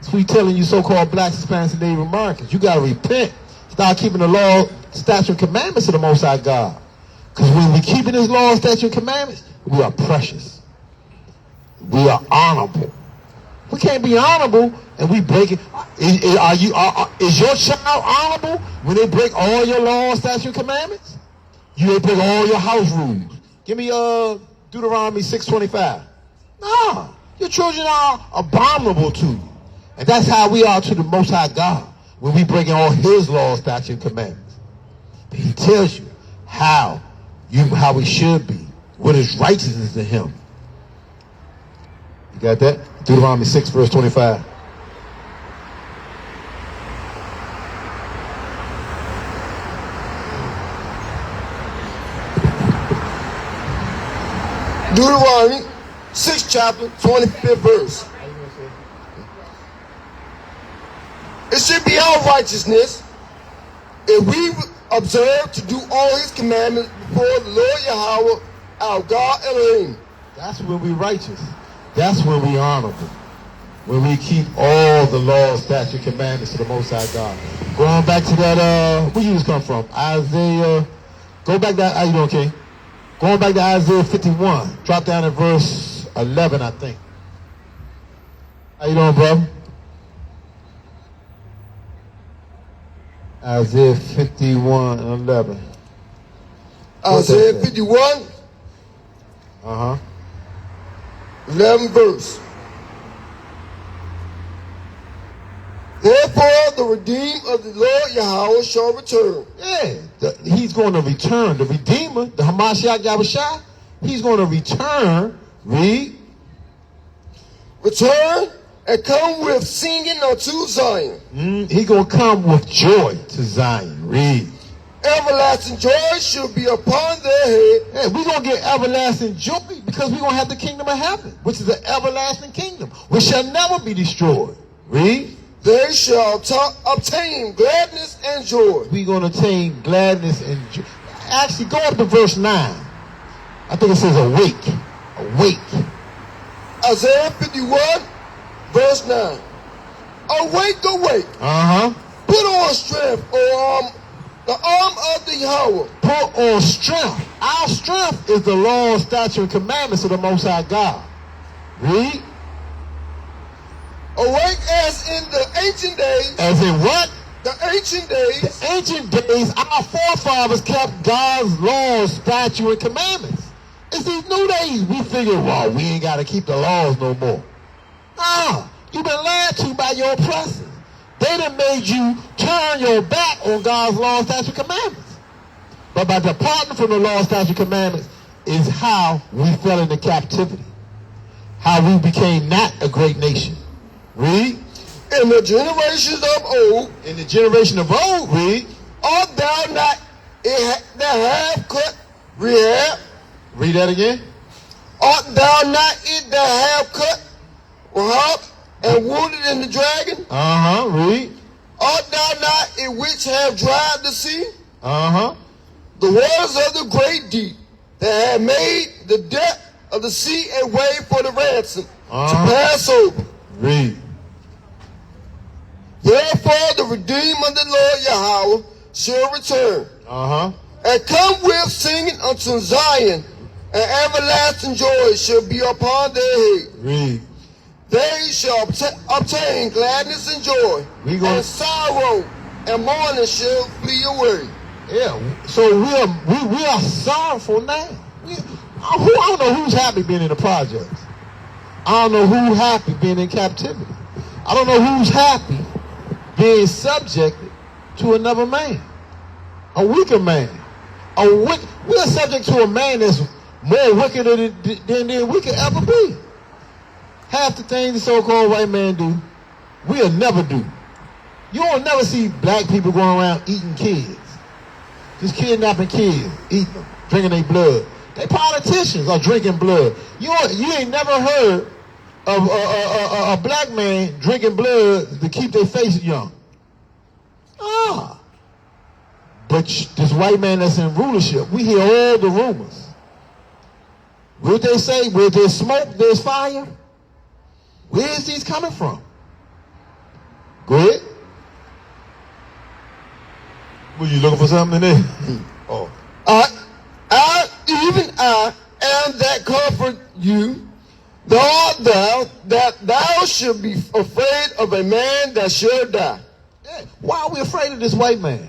So we telling you so-called blacks, Hispanics, and Native Americans, you got to repent. Start keeping the law, statute, commandments of the Most High God. Because when we keeping his law, statute, and commandments, we are precious. We are honorable. We can't be honorable and we break it. Is your child honorable when they break all your laws, statute, and commandments? You break all your house rules. Give me Deuteronomy 6:25. No, your children are abominable to you. And that's how we are to the Most High God when we breaking all his laws, statute, and commandments. But he tells you how we should be, what is righteousness to him. You got that? Deuteronomy 6, verse 25. Deuteronomy 6th chapter, 25th verse. It should be our righteousness if we observe to do all his commandments before the Lord Yahweh, our God Elohim. That's when we righteous. That's when we honorable. When we keep all the laws, statutes, commandments to the Most High God. Going back to that, where you just come from? Isaiah. Go back to, how you doing, King? Going back to Isaiah 51. Drop down to verse 11, I think. How you doing, brother? Isaiah 51 and 11. Isaiah 51. 11 verse. Therefore, the redeemed of the Lord Yahweh shall return. Yeah, he's going to return. The Redeemer, the Hamashiach Yahushua, he's going to return. Read. Return and come with singing unto Zion. He's going to come with joy to Zion. Read. Everlasting joy shall be upon their head. Hey, we're going to get everlasting joy because we're going to have the kingdom of heaven, which is an everlasting kingdom, which shall never be destroyed. Read. They shall obtain gladness and joy. We're going to obtain gladness and joy. Actually, go up to verse 9. I think it says awake. Awake. Isaiah 51, verse 9. Awake, awake. Put on strength, O arm, the arm of the Yahweh. Put on strength. Our strength is the law, statute, and commandments of the Most High God. Read. Awake as in the ancient days. As in what? The ancient days. The ancient days, our forefathers kept God's laws, statutes, and commandments. It's these new days we figure, well, we ain't got to keep the laws no more. You've been lied to by your oppressors. They done made you turn your back on God's laws, statutes, and commandments. But by departing from the laws, statutes, and commandments is how we fell into captivity. How we became not a great nation. Read. In the generations of old. In the generation of old, read. Art thou not that have cut rehab? Read that again. Art thou not it that have cut Rahab and wounded in the dragon? Read. Art thou not it which have dried the sea? The waters of the great deep that have made the depth of the sea a way for the ransom to pass over. Read. Therefore the redeemed of the Lord Yahweh shall return. And come with singing unto Zion, and everlasting joy shall be upon their head. Read. They shall obtain gladness and joy, and sorrow and mourning shall flee away. Yeah, so we are sorrowful now. I don't know who's happy being in the projects. I don't know who's happy being in captivity. I don't know who's happy being subjected to another man, a weaker man. We're subject to a man that's more wicked than we could ever be. Half the things the so-called white man do, we'll never do. You will never see black people going around eating kids. Just kidnapping kids, eating them, drinking their blood. They politicians are drinking blood. You ain't never heard of a black man drinking blood to keep their face young. But this white man that's in rulership, we hear all the rumors. What they say, where there's smoke, there's fire. Where is these coming from? Go ahead. Were you looking for something in there? Even I am that comfort you. Thou that thou should be afraid of a man that shall die. Yeah. Why are we afraid of this white man?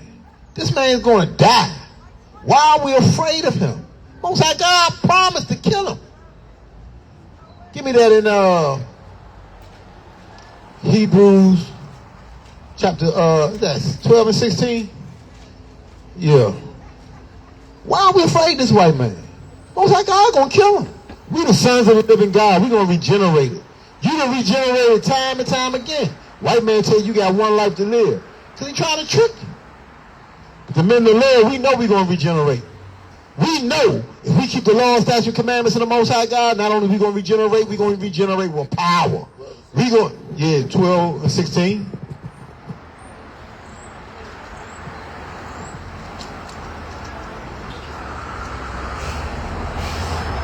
This man's going to die. Why are we afraid of him? Most High God promised to kill him. Give me that in Hebrews chapter that's 12 and 16. Yeah. Why are we afraid of this white man? Most High God going to kill him. We the sons of the living God. We're going to regenerate it. You done regenerated time and time again. White man tell you got one life to live. Because he trying to trick you. But the men of the Lord, we know we're going to regenerate. We know if we keep the law, statute, commandments of the Most High God, not only are we going to regenerate, we're going to regenerate with power. We go, yeah, 12 and 16.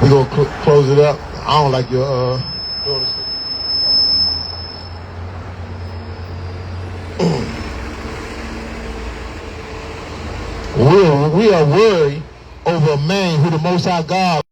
We're going to close it up. I don't like your, we are worried over a man who the Most High God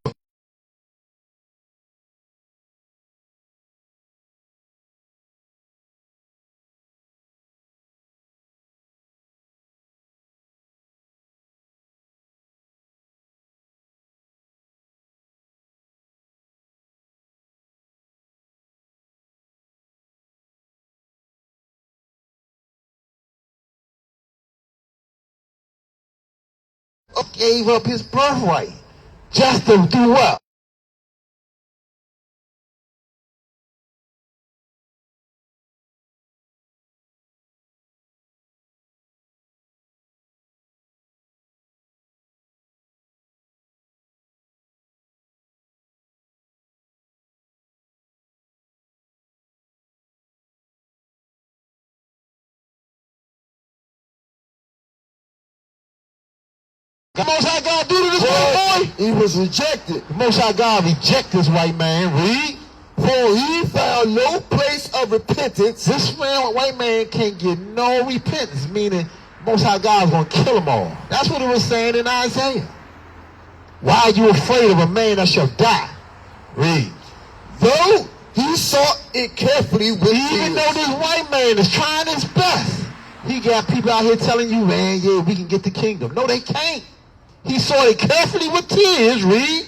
gave up his birthright just to do what? The Most High God do to this white boy? He was rejected. The Most High God reject this white man. Read. For he found no place of repentance. This white man can't get no repentance, meaning Most High God is going to kill them all. That's what it was saying in Isaiah. Why are you afraid of a man that shall die? Read. Though he sought it carefully with Even though this white man is trying his best, he got people out here telling you, man, yeah, we can get the kingdom. No, they can't. He sought it carefully with tears. Read.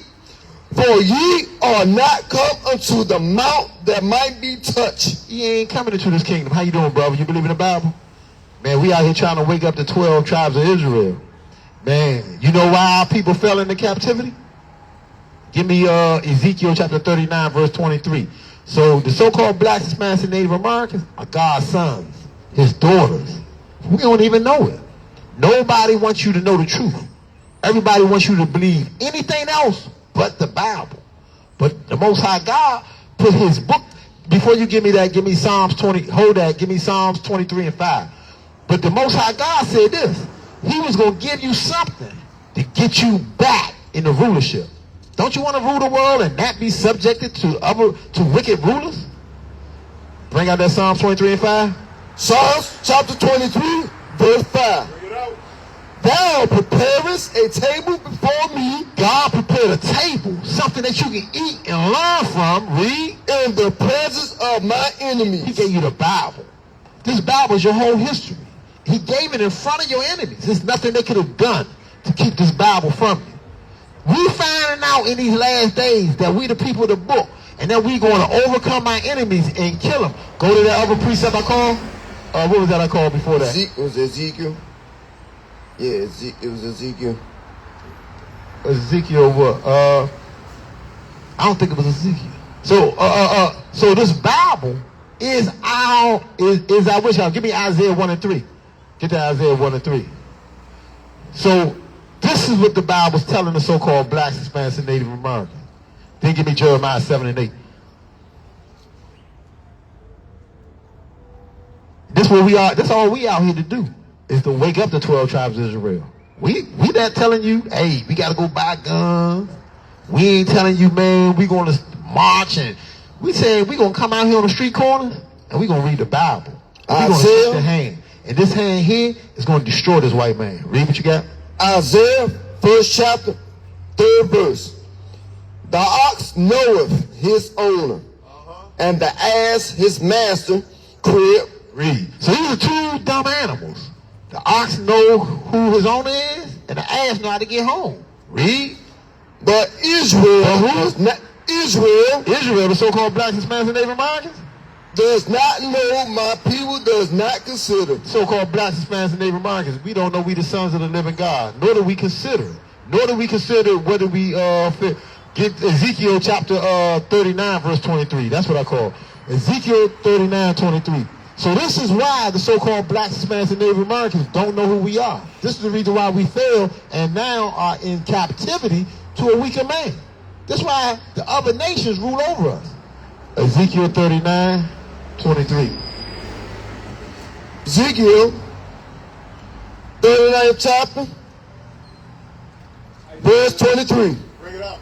For ye are not come unto the mount that might be touched. You ain't coming into this kingdom. How you doing, brother? You believe in the Bible? Man, we out here trying to wake up the 12 tribes of Israel. Man, you know why our people fell into captivity? Give me Ezekiel chapter 39, verse 23. So the so-called blacks, Hispanics, and Native Americans are God's sons, his daughters. We don't even know it. Nobody wants you to know the truth. Everybody wants you to believe anything else but the Bible. But the Most High God put his book, before you give me that, give me Psalms 20, hold that, give me Psalms 23 and 5. But the Most High God said this, he was going to give you something to get you back in the rulership. Don't you want to rule the world and not be subjected to wicked rulers? Bring out that Psalms 23 and 5. Psalms chapter 23, verse 5. Thou preparest a table before me. God prepared a table, something that you can eat and learn from. Read. In the presence of my enemies. He gave you the Bible. This Bible is your whole history. He gave it in front of your enemies. There's nothing they could have done to keep this Bible from you. We finding out in these last days that we the people of the book, and that we going to overcome our enemies and kill them. Go to that other precept I called. What was that I called before that? Was it Ezekiel? Yeah, it was Ezekiel. Ezekiel what? I don't think it was Ezekiel. So this Bible is our wish. Give me Isaiah 1 and 3. Get to Isaiah 1 and 3. So this is what the Bible's telling the so-called blacks, Hispanics, and Native Americans. Then give me Jeremiah 7 and 8. This what we are. That's all we out here to do, is to wake up the 12 tribes of Israel. We not telling you, hey, we got to go buy guns. We ain't telling you, man, we going to march, and we saying we going to come out here on the street corners and we going to read the Bible. We going to take the hand. And this hand here is going to destroy this white man. Read what you got. Isaiah, 1st chapter, 3rd verse. The ox knoweth his owner, and the ass his master crib. Read. So these are two dumb animals. The ox know who his owner is, and the ass know how to get home. Read. But Israel does not. Israel, the so-called blacks, Hispanics, and Native Americans, does not know. My people does not consider. So-called blacks, Hispanics, and Native Americans, we don't know we the sons of the living God. Nor do we consider. Nor do we consider whether we get Ezekiel chapter 39, verse 23. That's what I call Ezekiel 39, 23. So this is why the so-called blacks, Hispanics, and Native Americans don't know who we are. This is the reason why we fail and now are in captivity to a weaker man. That's why the other nations rule over us. Ezekiel 39:23. Ezekiel 39th chapter, verse 23. Bring it up.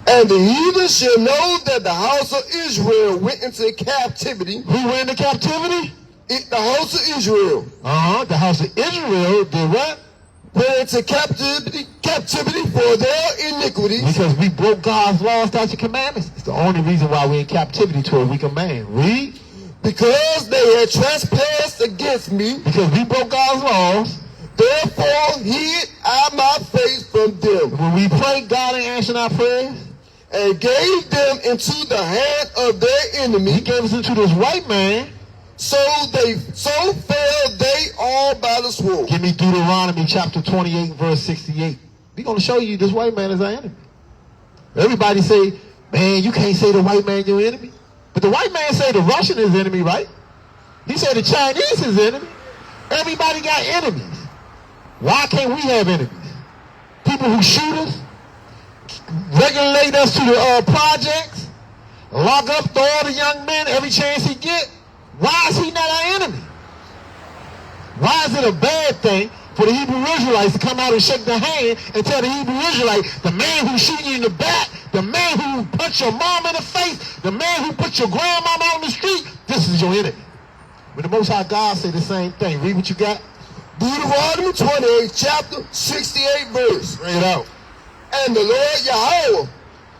And the heathen shall know that the house of Israel went into captivity. Who went into captivity? The house of Israel The house of Israel did what? went into captivity for their iniquities. Because we broke God's law, statutes, and commandments. It's the only reason why we're in captivity to a weaker man. Read. Because they had trespassed against me, Because we broke God's laws. therefore hid I my face from them, When we pray, God ain't answering our prayers. and gave them into the hand of their He enemy. gave us into this white man. So fell they all by the sword. Give me Deuteronomy chapter 28, verse 68. We're going to show you this white man is our enemy. Everybody say, man, you can't say the white man your enemy. But the white man say the Russian is enemy, right? He said the Chinese is enemy. Everybody got enemies. Why can't we have enemies? People who shoot us, regulate us to the projects, lock up all the young men every chance he get. Why is he not our enemy? Why is it a bad thing for the Hebrew Israelites to come out and shake their hand and tell the Hebrew Israelite, the man who shot you in the back, the man who punched your mom in the face, the man who put your grandmama on the street, this is your enemy. But the Most High God say the same thing. Read what you got. Deuteronomy 28, chapter 68 verse. Bring it out. And the Lord Yahweh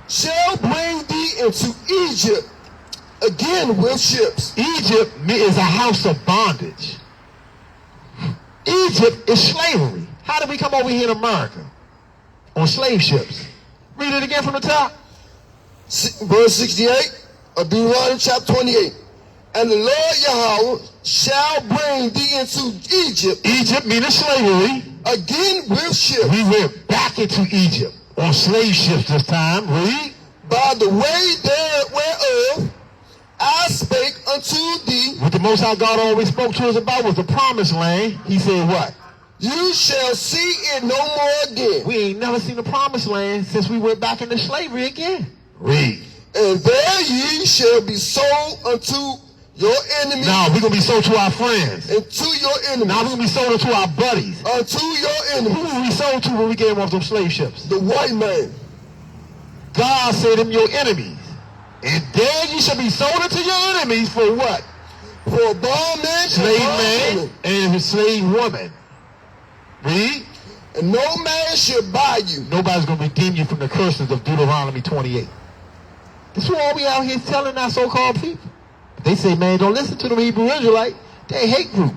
shall bring thee into Egypt again with ships. Egypt is a house of bondage. Egypt is slavery. How did we come over here in America? On slave ships. Read it again from the top. Verse 68 of Deuteronomy chapter 28. And the Lord Yahweh shall bring thee into Egypt Egypt meaning slavery. again with ships. We went back into Egypt on slave ships this time. Read. By the way there whereof I spake unto thee, What the Most High God always spoke to us about was the promised land. He said what? you shall see it no more again. We ain't never seen the promised land since we went back into slavery again. Read. And there ye shall be sold unto your enemies, Now we're going to be sold to our friends. and to your enemies, Now we're going to be sold to our buddies. unto your Who enemies, were we sold to when we gave them off those slave ships? the white man. God said them your enemies. And there you shall be sold unto your enemies for what? For a bondman, Slave man and a slave woman. Read. and no man shall buy you. Nobody's going to redeem you from the curses of Deuteronomy 28. This is all we out here telling our so-called people. They say, man, don't listen to them Hebrew Israelite. They hate group.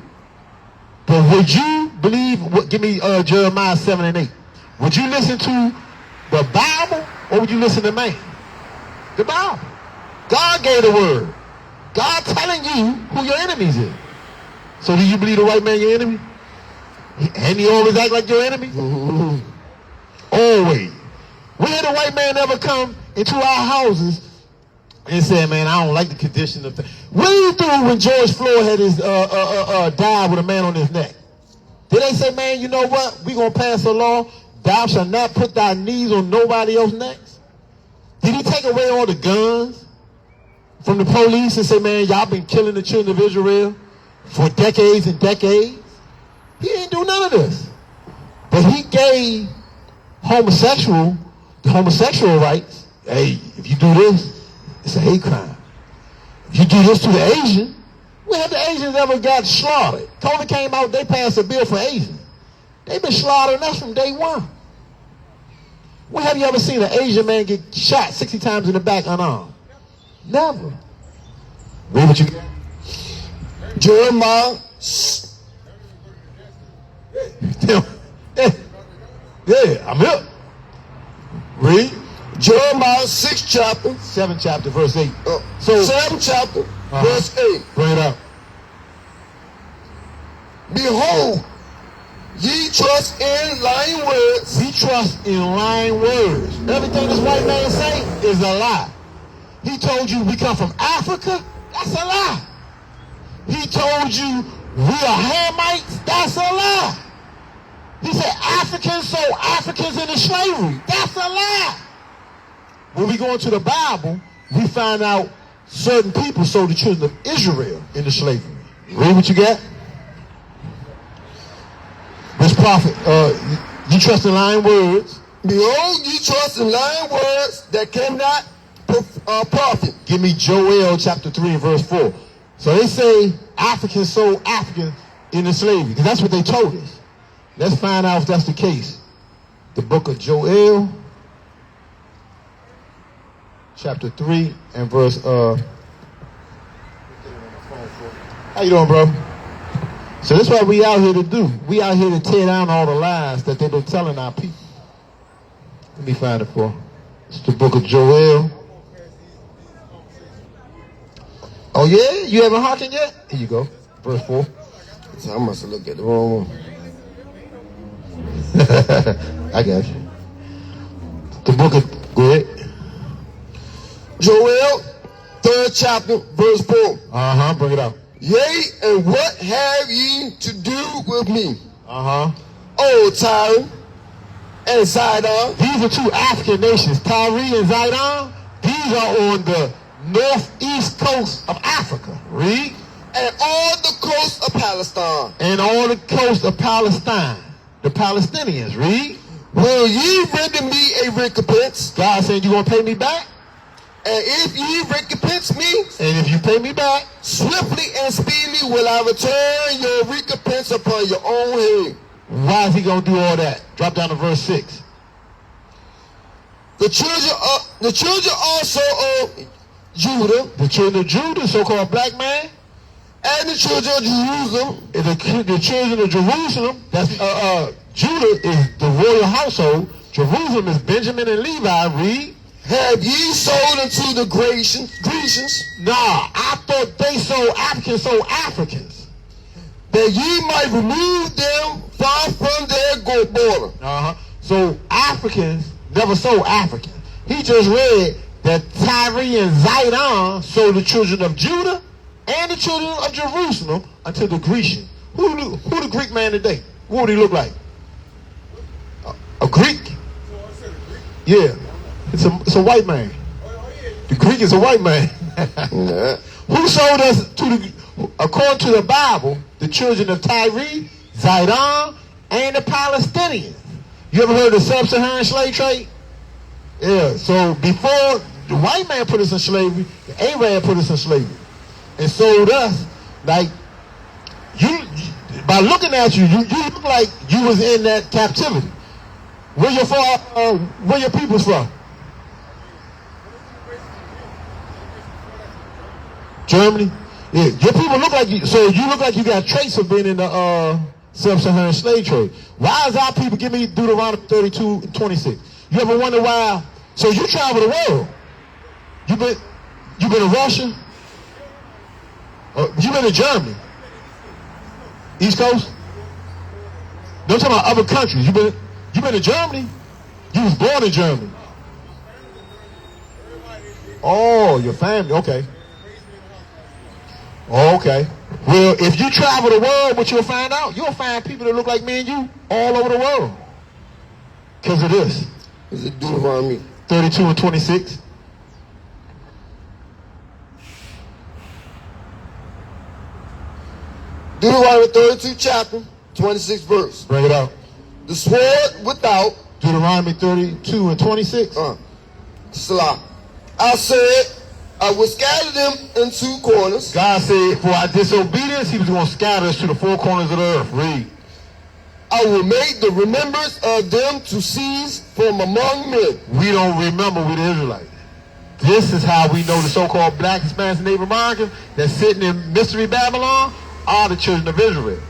But would you believe, give me Jeremiah 7 and 8. Would you listen to the Bible or would you listen to man? The Bible. God gave the word. God telling you who your enemies is. So do you believe the white man your enemy? And he always act like your enemy? Always. When did the white man ever come into our houses and said, man, I don't like the condition of things? What do you do when George Floyd had his died with a man on his neck? Did they say, man, you know what? We're going to pass a law. Thou shalt not put thy knees on nobody else's necks? Did he take away all the guns from the police and say, man, y'all been killing the children of Israel for decades and decades? He didn't do none of this. But he gave homosexual rights. Hey, if you do this, it's a hate crime. If you do this to the Asian, when have the Asians ever got slaughtered? COVID came out, they passed a bill for Asians. They've been slaughtering us from day one. When have you ever seen an Asian man get shot 60 times in the back unarmed? Never. Read what you got. Jeremiah. Yeah, I'm here. Read. Jeremiah 6 chapter. 7th chapter, verse 8. So 7 chapter, verse 8. Bring it up. Behold, ye trust in lying words. We trust in lying words. Everything this white man say is a lie. he told you we come from Africa, that's a lie. He told you we are Hamites, that's a lie. He said Africans sold Africans into slavery, that's a lie. When we go into the Bible, we find out certain people sold the children of Israel into slavery. Read what you got. This prophet, you trust in lying words. Behold, ye trust in lying words that cannot profit. Give me Joel chapter 3 and verse 4. So they say Africans sold Africans into slavery, because that's what they told us. Let's find out if that's the case. The book of Joel, chapter 3 and verse how you doing, bro? So that's what we out here to do. We out here to tear down all the lies that they've been telling our people. Let me find it for. It's the book of Joel. Oh yeah? You haven't hearkened yet? Here you go. Verse 4. I must have looked at the wrong one. I got you. The book of, go ahead. Joel, 3rd chapter, verse 4. Uh-huh, bring it out. Yea, and what have ye to do with me? Uh-huh. O Tyre and Zidon. These are two African nations, Tyre and Zidon. These are on the northeast coast of Africa. Read. And all the coast of Palestine. And all the coast of Palestine. The Palestinians. Read. Will ye render me a recompense? God said, you gonna pay me back? And if ye recompense me, and if you pay me back, swiftly and speedily will I return your recompense upon your own head. Why is he gonna do all that? Drop down to verse 6. The children also of Judah, the children of Judah, so-called black man, and the children of Jerusalem, and the children of Jerusalem. That's Judah is the royal household. Jerusalem is Benjamin and Levi. Read. Have ye sold unto the Grecians? Nah, I thought they sold Africans. That ye might remove them far from their border. Uh-huh. So Africans never sold Africans. He just read that Tyre and Zidon sold the children of Judah and the children of Jerusalem unto the Grecians. Who the Greek man today? What would he look like? A Greek? Yeah. It's a white man. The Greek is a white man. Who sold us according to the Bible, the children of Tyre, Zidon, and the Palestinians? You ever heard of the sub-Saharan slave trade? Yeah, so before the white man put us in slavery, the Arab put us in slavery and sold us. Like, you by looking at you look like you was in that captivity. Where your people's from? Germany? Yeah, your people look like you, so you look like you got traits of being in the sub-Saharan slave trade. Why is our people, give me Deuteronomy 32 and 26. You ever wonder why? So you travel the world. You been to Russia? You been to Germany? East Coast? No, I'm talking about other countries. You been to Germany? You was born in Germany. Oh, your family, okay. Oh, okay. Well, if you travel the world, what you'll find out, you'll find people that look like me and you all over the world. Because of this. Is it Deuteronomy 32 and 26? Deuteronomy 32 chapter, 26 verse. Bring it out. The sword without. Deuteronomy 32 and 26. Salah. I said, I will scatter them in two corners. God said, for our disobedience, he was going to scatter us to the four corners of the earth. Read. I will make the remembrance of them to cease from among men. We don't remember we the Israelites. This is how we know the so-called black, Hispanic, and Native Americans that's sitting in Mystery Babylon are the children of Israel.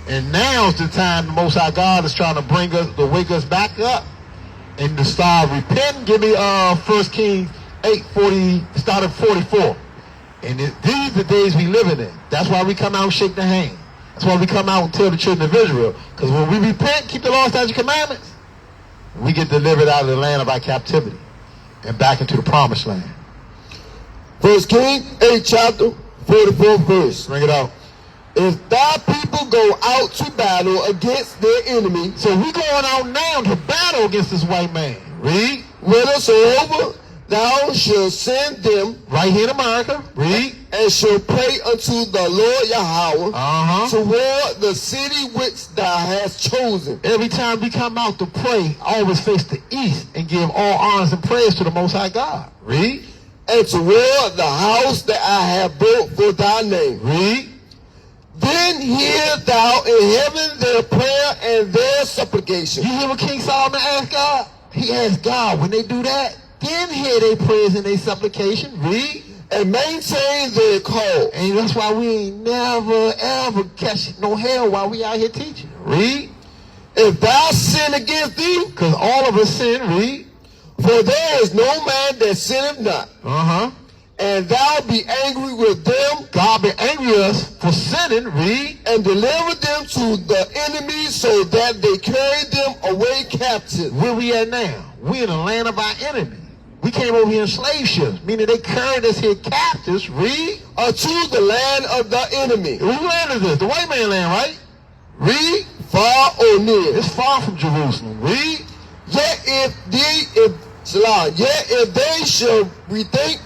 And now's the time the Most High God is trying to bring us, to wake us back up and to start repenting. Give me 1 Kings 8:40, start at 44. And these are the days we living in. That's why we come out and shake the hand. That's why we come out and tell the children of Israel. Because when we repent, keep the law, statutes, and commandments, we get delivered out of the land of our captivity and back into the promised land. First King 8 chapter 44th verse. Bring it out. If thy people go out to battle against their enemy, So we going out now to battle against this white man. Read. whithersoever thou shalt send them, Right here in America. Read. and shall pray unto the Lord Yahweh Uh-huh. toward the city which thou hast chosen. Every time we come out to pray, always face the east and give all honors and praise to the Most High God. Read. And toward the house that I have built for thy name. Read. Then hear thou in heaven their prayer and their supplication. You hear what King Solomon asked God? He asked God, when they do that, then hear their prayers and their supplication. Read. And maintain their call. And that's why we ain't never, ever catch no hell while we out here teaching. Read. If thou sin against thee, Because all of us sin. Read. for there is no man that sinneth not, Uh-huh. and thou be angry with them, God been angry with us for sinning. Read. and deliver them to the enemy, so that they carry them away captive. Where we at now? We in the land of our enemy. We came over here in slave ships, meaning they carried us here captives. Read. Unto the land of the enemy, Whose land is this? The white man land, right? Read. far or near. It's far from Jerusalem. Read. Yet if they shall rethink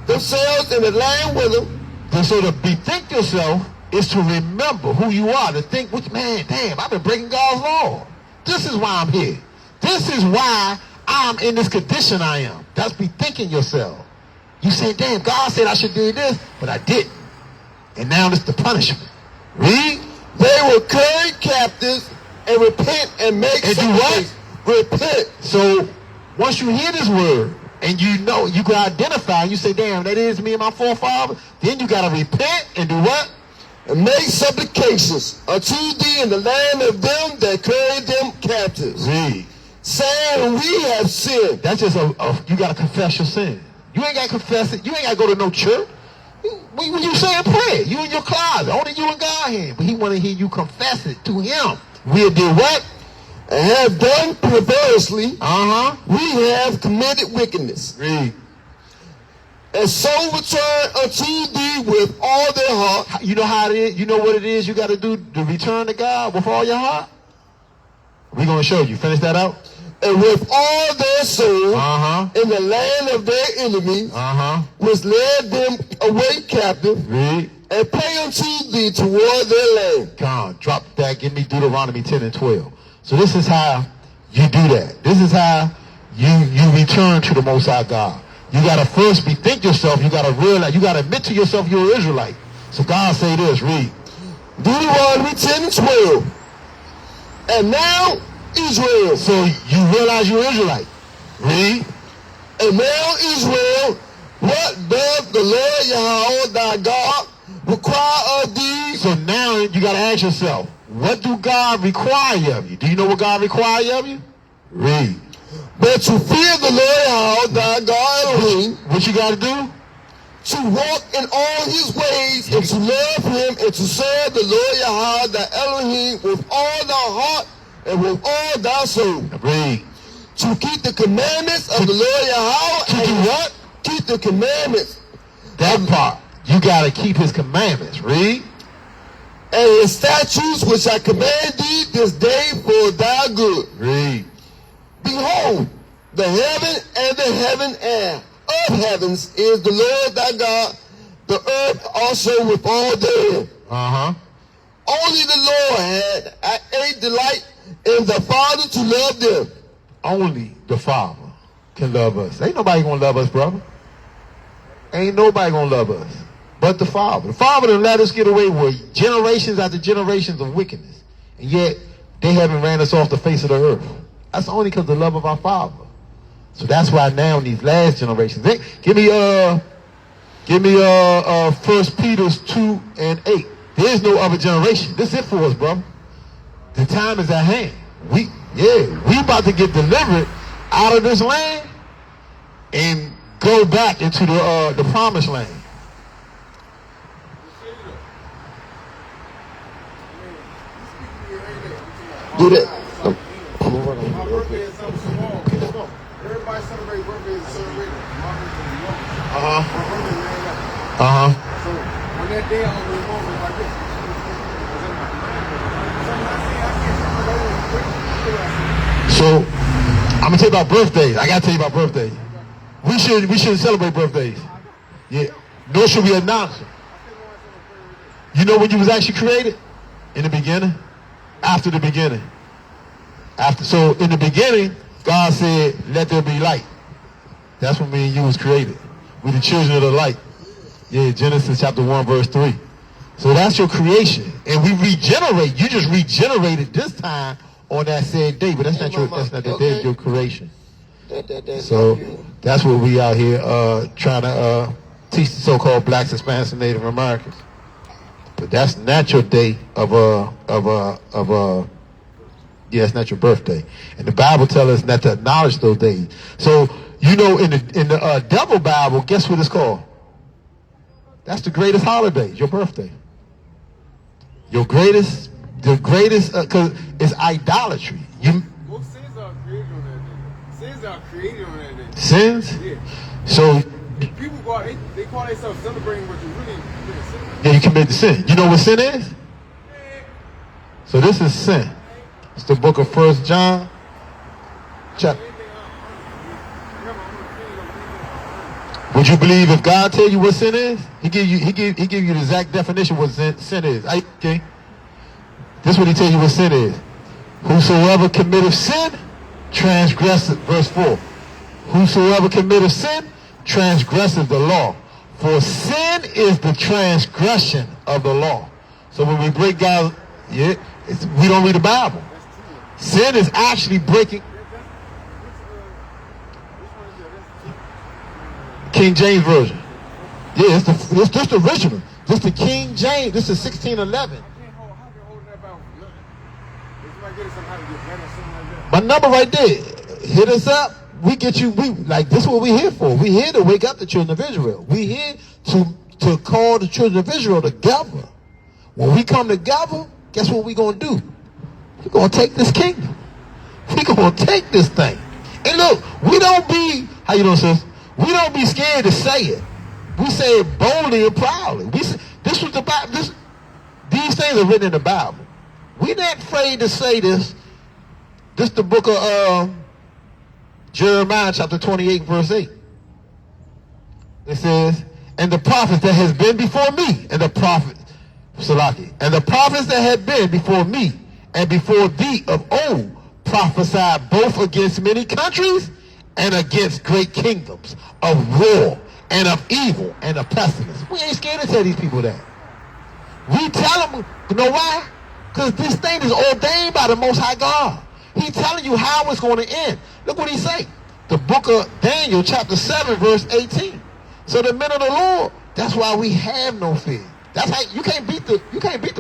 themselves in the land with them, And so to bethink yourself is to remember who you are. To think, which man, damn, I've been breaking God's law. This is why I'm here. This is why I'm in this condition I am. That's bethinking yourself. You say, damn, God said I should do this, but I didn't. And now it's the punishment. Read. they will carry captives and repent and make And do what? sacrifice. Repent. So once you hear this word and you know, you can identify, you say, damn, that is me and my forefathers, then you got to repent and do what? And make supplications unto thee in the land of them that carry them captives, Read. saying, we have sinned. That's just you got to confess your sin. You ain't got to confess it. You ain't got to go to no church. When you say a prayer, you in your closet, only you and God here. But he want to hear you confess it to him. We did what? And have done perversely, Uh-huh. we have committed wickedness. Read. And so return unto thee with all their heart. You know how it is? You know what it is you got to do to return to God with all your heart? We're going to show you. Finish that out. And with all their soul Uh-huh. in the land of their enemies, Uh-huh. which led them away captive, Read. and pay unto thee toward their land. God, drop that. Give me Deuteronomy 10 and 12. So this is how you do that. This is how you return to the Most High God. You got to first bethink yourself. You got to realize, you got to admit to yourself you're an Israelite. So God say this, read. Deuteronomy 10 and 12. And now, Israel. So you realize you're an Israelite. Read. And now, Israel, what doth the Lord Yahweh thy God require of thee? So now you got to ask yourself, what do God require of you? Do you know what God requires of you? Read. But to fear the Lord Yahweh thy God Elohim, What you got to do? to walk in all his ways, and to love him, and to serve the Lord Yahweh thy Elohim with all thy heart and with all thy soul. Read. To keep the commandments of the Lord Yahweh. To do what? Keep the commandments That part. You got to keep his commandments. Read. and his statutes which I command thee this day for thy good. Read. Behold, the heaven and the heaven air of heavens is the Lord thy God, the earth also with all therein. Uh-huh. Only the Lord had a delight in the Father to love them. Only the Father can love us. Ain't nobody gonna love us, brother. Ain't nobody gonna love us but the Father. The Father done let us get away with generations after generations of wickedness. And yet, they haven't ran us off the face of the earth. That's only because of the love of our Father. So that's why now in these last generations, give me 1 Peter 2 and 8. There is no other generation. This is it for us, brother. The time is at hand. We about to get delivered out of this land and go back into the promised land. Do that. My birthday is something small. Everybody celebrate birthdays and celebrate. My birthday is long. My birthday, man. Uh-huh. So on that day, I was remembering like this. So I'm gonna tell you about birthdays. I gotta tell you about birthdays. We should celebrate birthdays. Yeah. Nor should we announce them. You know when you was actually created? In the beginning? After the beginning. So in the beginning, God said, let there be light. That's when me and you was created. We're the children of the light. Yeah, Genesis chapter 1, verse 3. So that's your creation. And we regenerate. You just regenerated this time on that said day, but that's not the day of your creation. So that's what we out here trying to teach the so-called blacks, Hispanics, and Native Americans. But that's not your day it's not your birthday. And the Bible tells us not to acknowledge those days. So, you know, in the devil Bible, guess what it's called? That's the greatest holiday, your birthday. The greatest, because it's idolatry. Most sins are created on that day. Sins are created on that day. Sins? Yeah. So people go out, they call themselves celebrating, but you really sin. yeah, you commit the sin. You know what sin is? So this is sin. It's the book of 1 John. Would you believe if God tell you what sin is? He give you the exact definition of what sin is. Okay. This is what he tell you what sin is. Whosoever committeth sin, transgresseth. Verse 4. Whosoever committeth sin, transgresseth the law. For sin is the transgression of the law. So when we break down, we don't read the Bible. Sin is actually breaking. King James Version. Yeah, it's just the original. This the King James. This is 1611. My number right there. Hit us up. We get you. This is what we here for. We here to wake up the children of Israel. We here to call the children of Israel together. When we come together, guess what we gonna do? We're gonna take this kingdom. We gonna take this thing. And look, we don't be, how you doing, sis? We don't be scared to say it. We say it boldly and proudly. This was the Bible. These things are written in the Bible. We're not afraid to say this. This is the book of Jeremiah chapter 28, verse 8. It says, and the prophets that has been before me, and the prophets that had been before me, and before thee of old, prophesied both against many countries and against great kingdoms of war and of evil and of pestilence. We ain't scared to tell these people that. We tell them, you know why? Because this thing is ordained by the Most High God. He's telling you how it's going to end. Look what he say. The book of Daniel, chapter 7, verse 18. So the men of the Lord, that's why we have no fear. That's how you can't beat the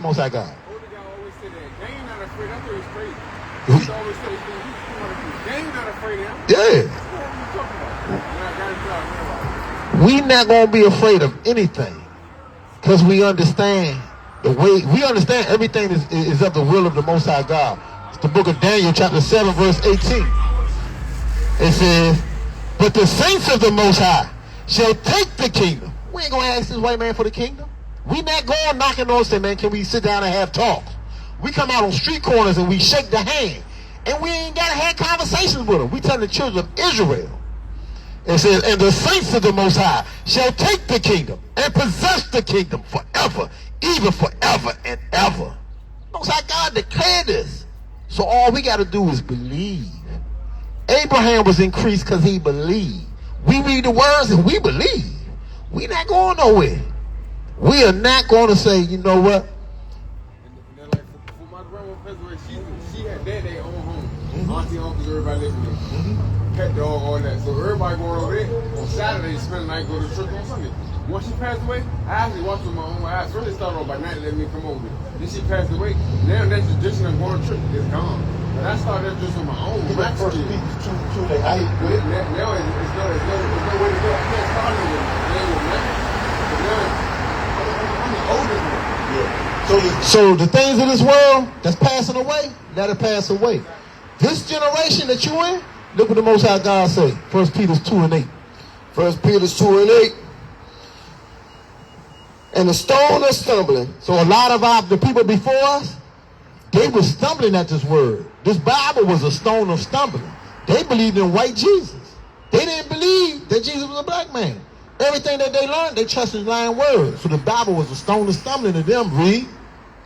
Most High God. Older guy always say that. They ain't not afraid. That's what he's crazy. He always say they ain't not afraid of him. Yeah. We not gonna be afraid of anything, because we understand everything is of the will of the Most High God. It's the book of Daniel, chapter 7, verse 18. It says, but the saints of the Most High shall take the kingdom. We ain't gonna ask this white man for the kingdom. We not going knocking on, say, man, can we sit down and have talks? We come out on street corners and we shake the hand, and we ain't gotta have conversations with them. We tell the children of Israel. It says, and the saints of the Most High shall take the kingdom and possess the kingdom forever, even forever and ever. Most High God declared this. So all we got to do is believe. Abraham was increased because he believed. We read the words and we believe. We not going nowhere. We are not going to say, you know what? And then, like, for my grandma passed away, she had their own home. Auntie, uncles, everybody living there. Pet dog, all that. So everybody going over there on Saturday, spend the night, go to church on Sunday. Once she passed away, I actually watched with my own eyes. First, they started off by night letting me come over there. Then she passed away. Now that tradition of going to church is gone. But I started just on my own. My first week, two days. I hate good. Now it's no way to go. I can't start it with nothing. But now I'm the oldest one. Yeah. So the things of this world that's passing away, let it pass away. This generation that you in, look what the Most High God say. 1 Peter 2 and 8. 1 Peter 2 and 8. And a stone of stumbling. So a lot of the people before us, they were stumbling at this word. This Bible was a stone of stumbling. They believed in white Jesus. They didn't believe that Jesus was a black man. Everything that they learned, they trusted lying words. So the Bible was a stone of stumbling to them, read.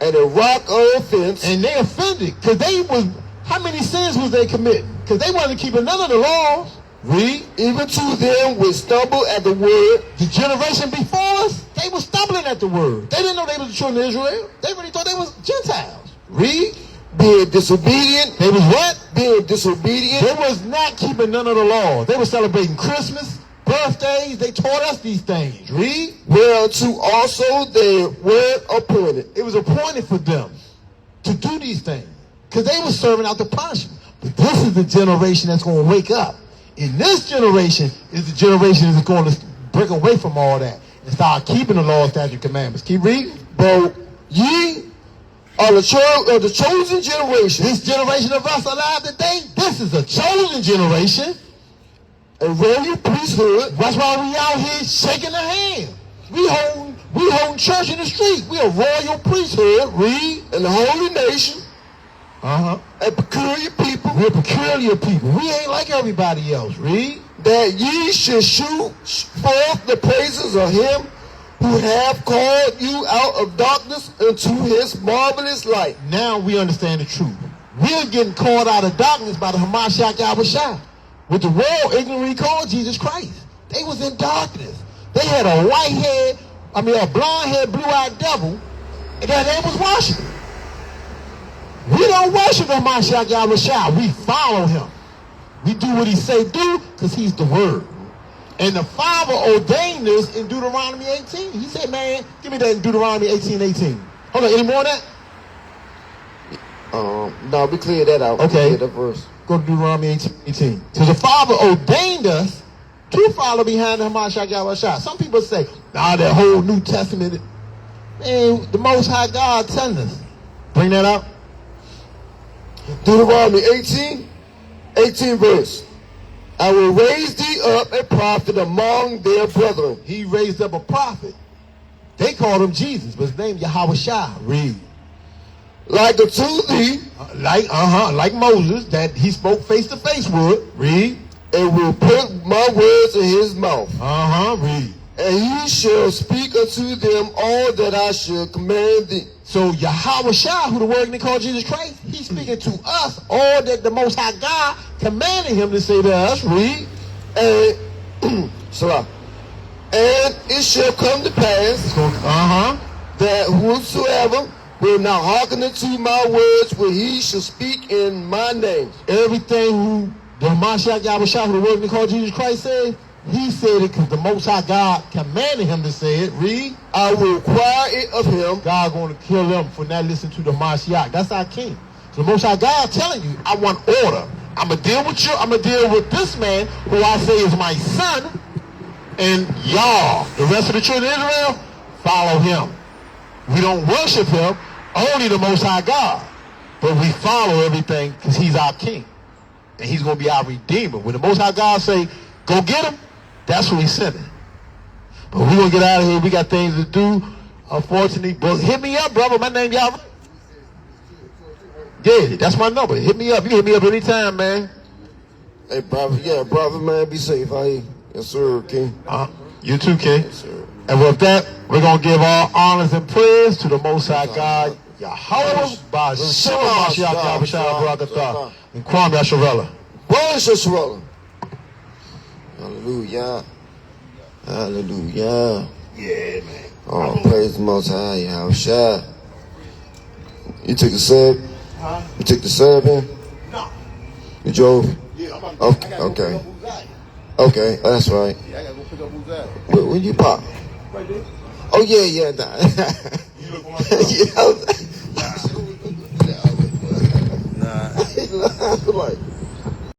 And a rock of offense. And they offended. Because they was, how many sins was they committing? Because they wasn't keeping none of the laws. Read. Even to them which stumble at the word. The generation before us, they were stumbling at the word. They didn't know they was the children of Israel. They really thought they was Gentiles. Read. Being disobedient. They was what? Being disobedient. They was not keeping none of the laws. They were celebrating Christmas, birthdays. They taught us these things. Read. Whereunto also they were appointed. It was appointed for them to do these things. Because they were serving out the punishment. But this is the generation that's going to wake up. In this generation is the generation that's going to break away from all that and start keeping the law, statute, commandments. Keep reading. But ye are the chosen generation. This generation of us alive today, this is a chosen generation. A royal priesthood. That's why we out here shaking the hand. We holding church in the street. We a royal priesthood. Read. And the holy nation. A peculiar people. We're peculiar people. We ain't like everybody else. Read. That ye should shoot forth the praises of him who have called you out of darkness into his marvelous light. Now we understand the truth. We're getting called out of darkness by the Hamashiach Yahushua. With the world ignorantly called Jesus Christ. They was in darkness. They had a a blonde-haired, blue-eyed devil, and that name was Washington. We don't worship the Hamashiach Yahushua. We follow him. We do what he say do because he's the word. And the Father ordained this in Deuteronomy 18. He said, man, give me that in Deuteronomy 18:18. Hold on, any more of that? No, we cleared that out. Okay. We cleared that verse. Go to Deuteronomy 18:18. So the Father ordained us to follow behind the Hamashiach Yahushua. Some people say, that whole New Testament, man, the Most High God telling us. Bring that up. Deuteronomy 18 verse. I will raise thee up a prophet among their brethren. He raised up a prophet. They called him Jesus, but his name Yahushua. Read. Like unto thee. Like Moses, that he spoke face to face with. Read. And will put my words in his mouth. Read. And he shall speak unto them all that I shall command thee. So Yahushua, who the word they call Jesus Christ, he's speaking to us all that the Most High God commanded him to say to us. Read. And and it shall come to pass that whosoever will not hearken unto my words, when he shall speak in my name. Everything who the Hamashiach Yahushua, who the word they call Jesus Christ, said, he said it because the Most High God commanded him to say it. Read. I will require it of him. God going to kill them for not listening to the Mashiach. That's our king. So the Most High God telling you, I want order. I'm going to deal with you. I'm going to deal with this man who I say is my son. And y'all, the rest of the children of Israel, follow him. We don't worship him, only the Most High God. But we follow everything because he's our king. And he's going to be our redeemer. When the Most High God say, go get him, that's what he's sending. But we're going to get out of here. We got things to do. Unfortunately, but hit me up, brother. My name, y'all. Yeah, that's my number. Hit me up. You hit me up anytime, man. Hey, brother. Yeah, brother, man. Be safe out here. Yes, sir, King. You too, King. Yes, sir. And with that, we're going to give all honors and prayers to the Most High God, Yahweh, Ba'ashem Mashiach Yahushua Barakatah, and Kwame Yasharella. Praise Yasharella. Hallelujah. Hallelujah. Yeah, man. Oh, praise the Most High, Yahushua. You took the sub? Huh? You took the sub in? No. You drove? Yeah, I'm Okay. Okay. Okay, that's right. Yeah, I gotta go pick up Uzziah. When you pop? Right there. Oh, yeah. Nah. You look for my Yeah,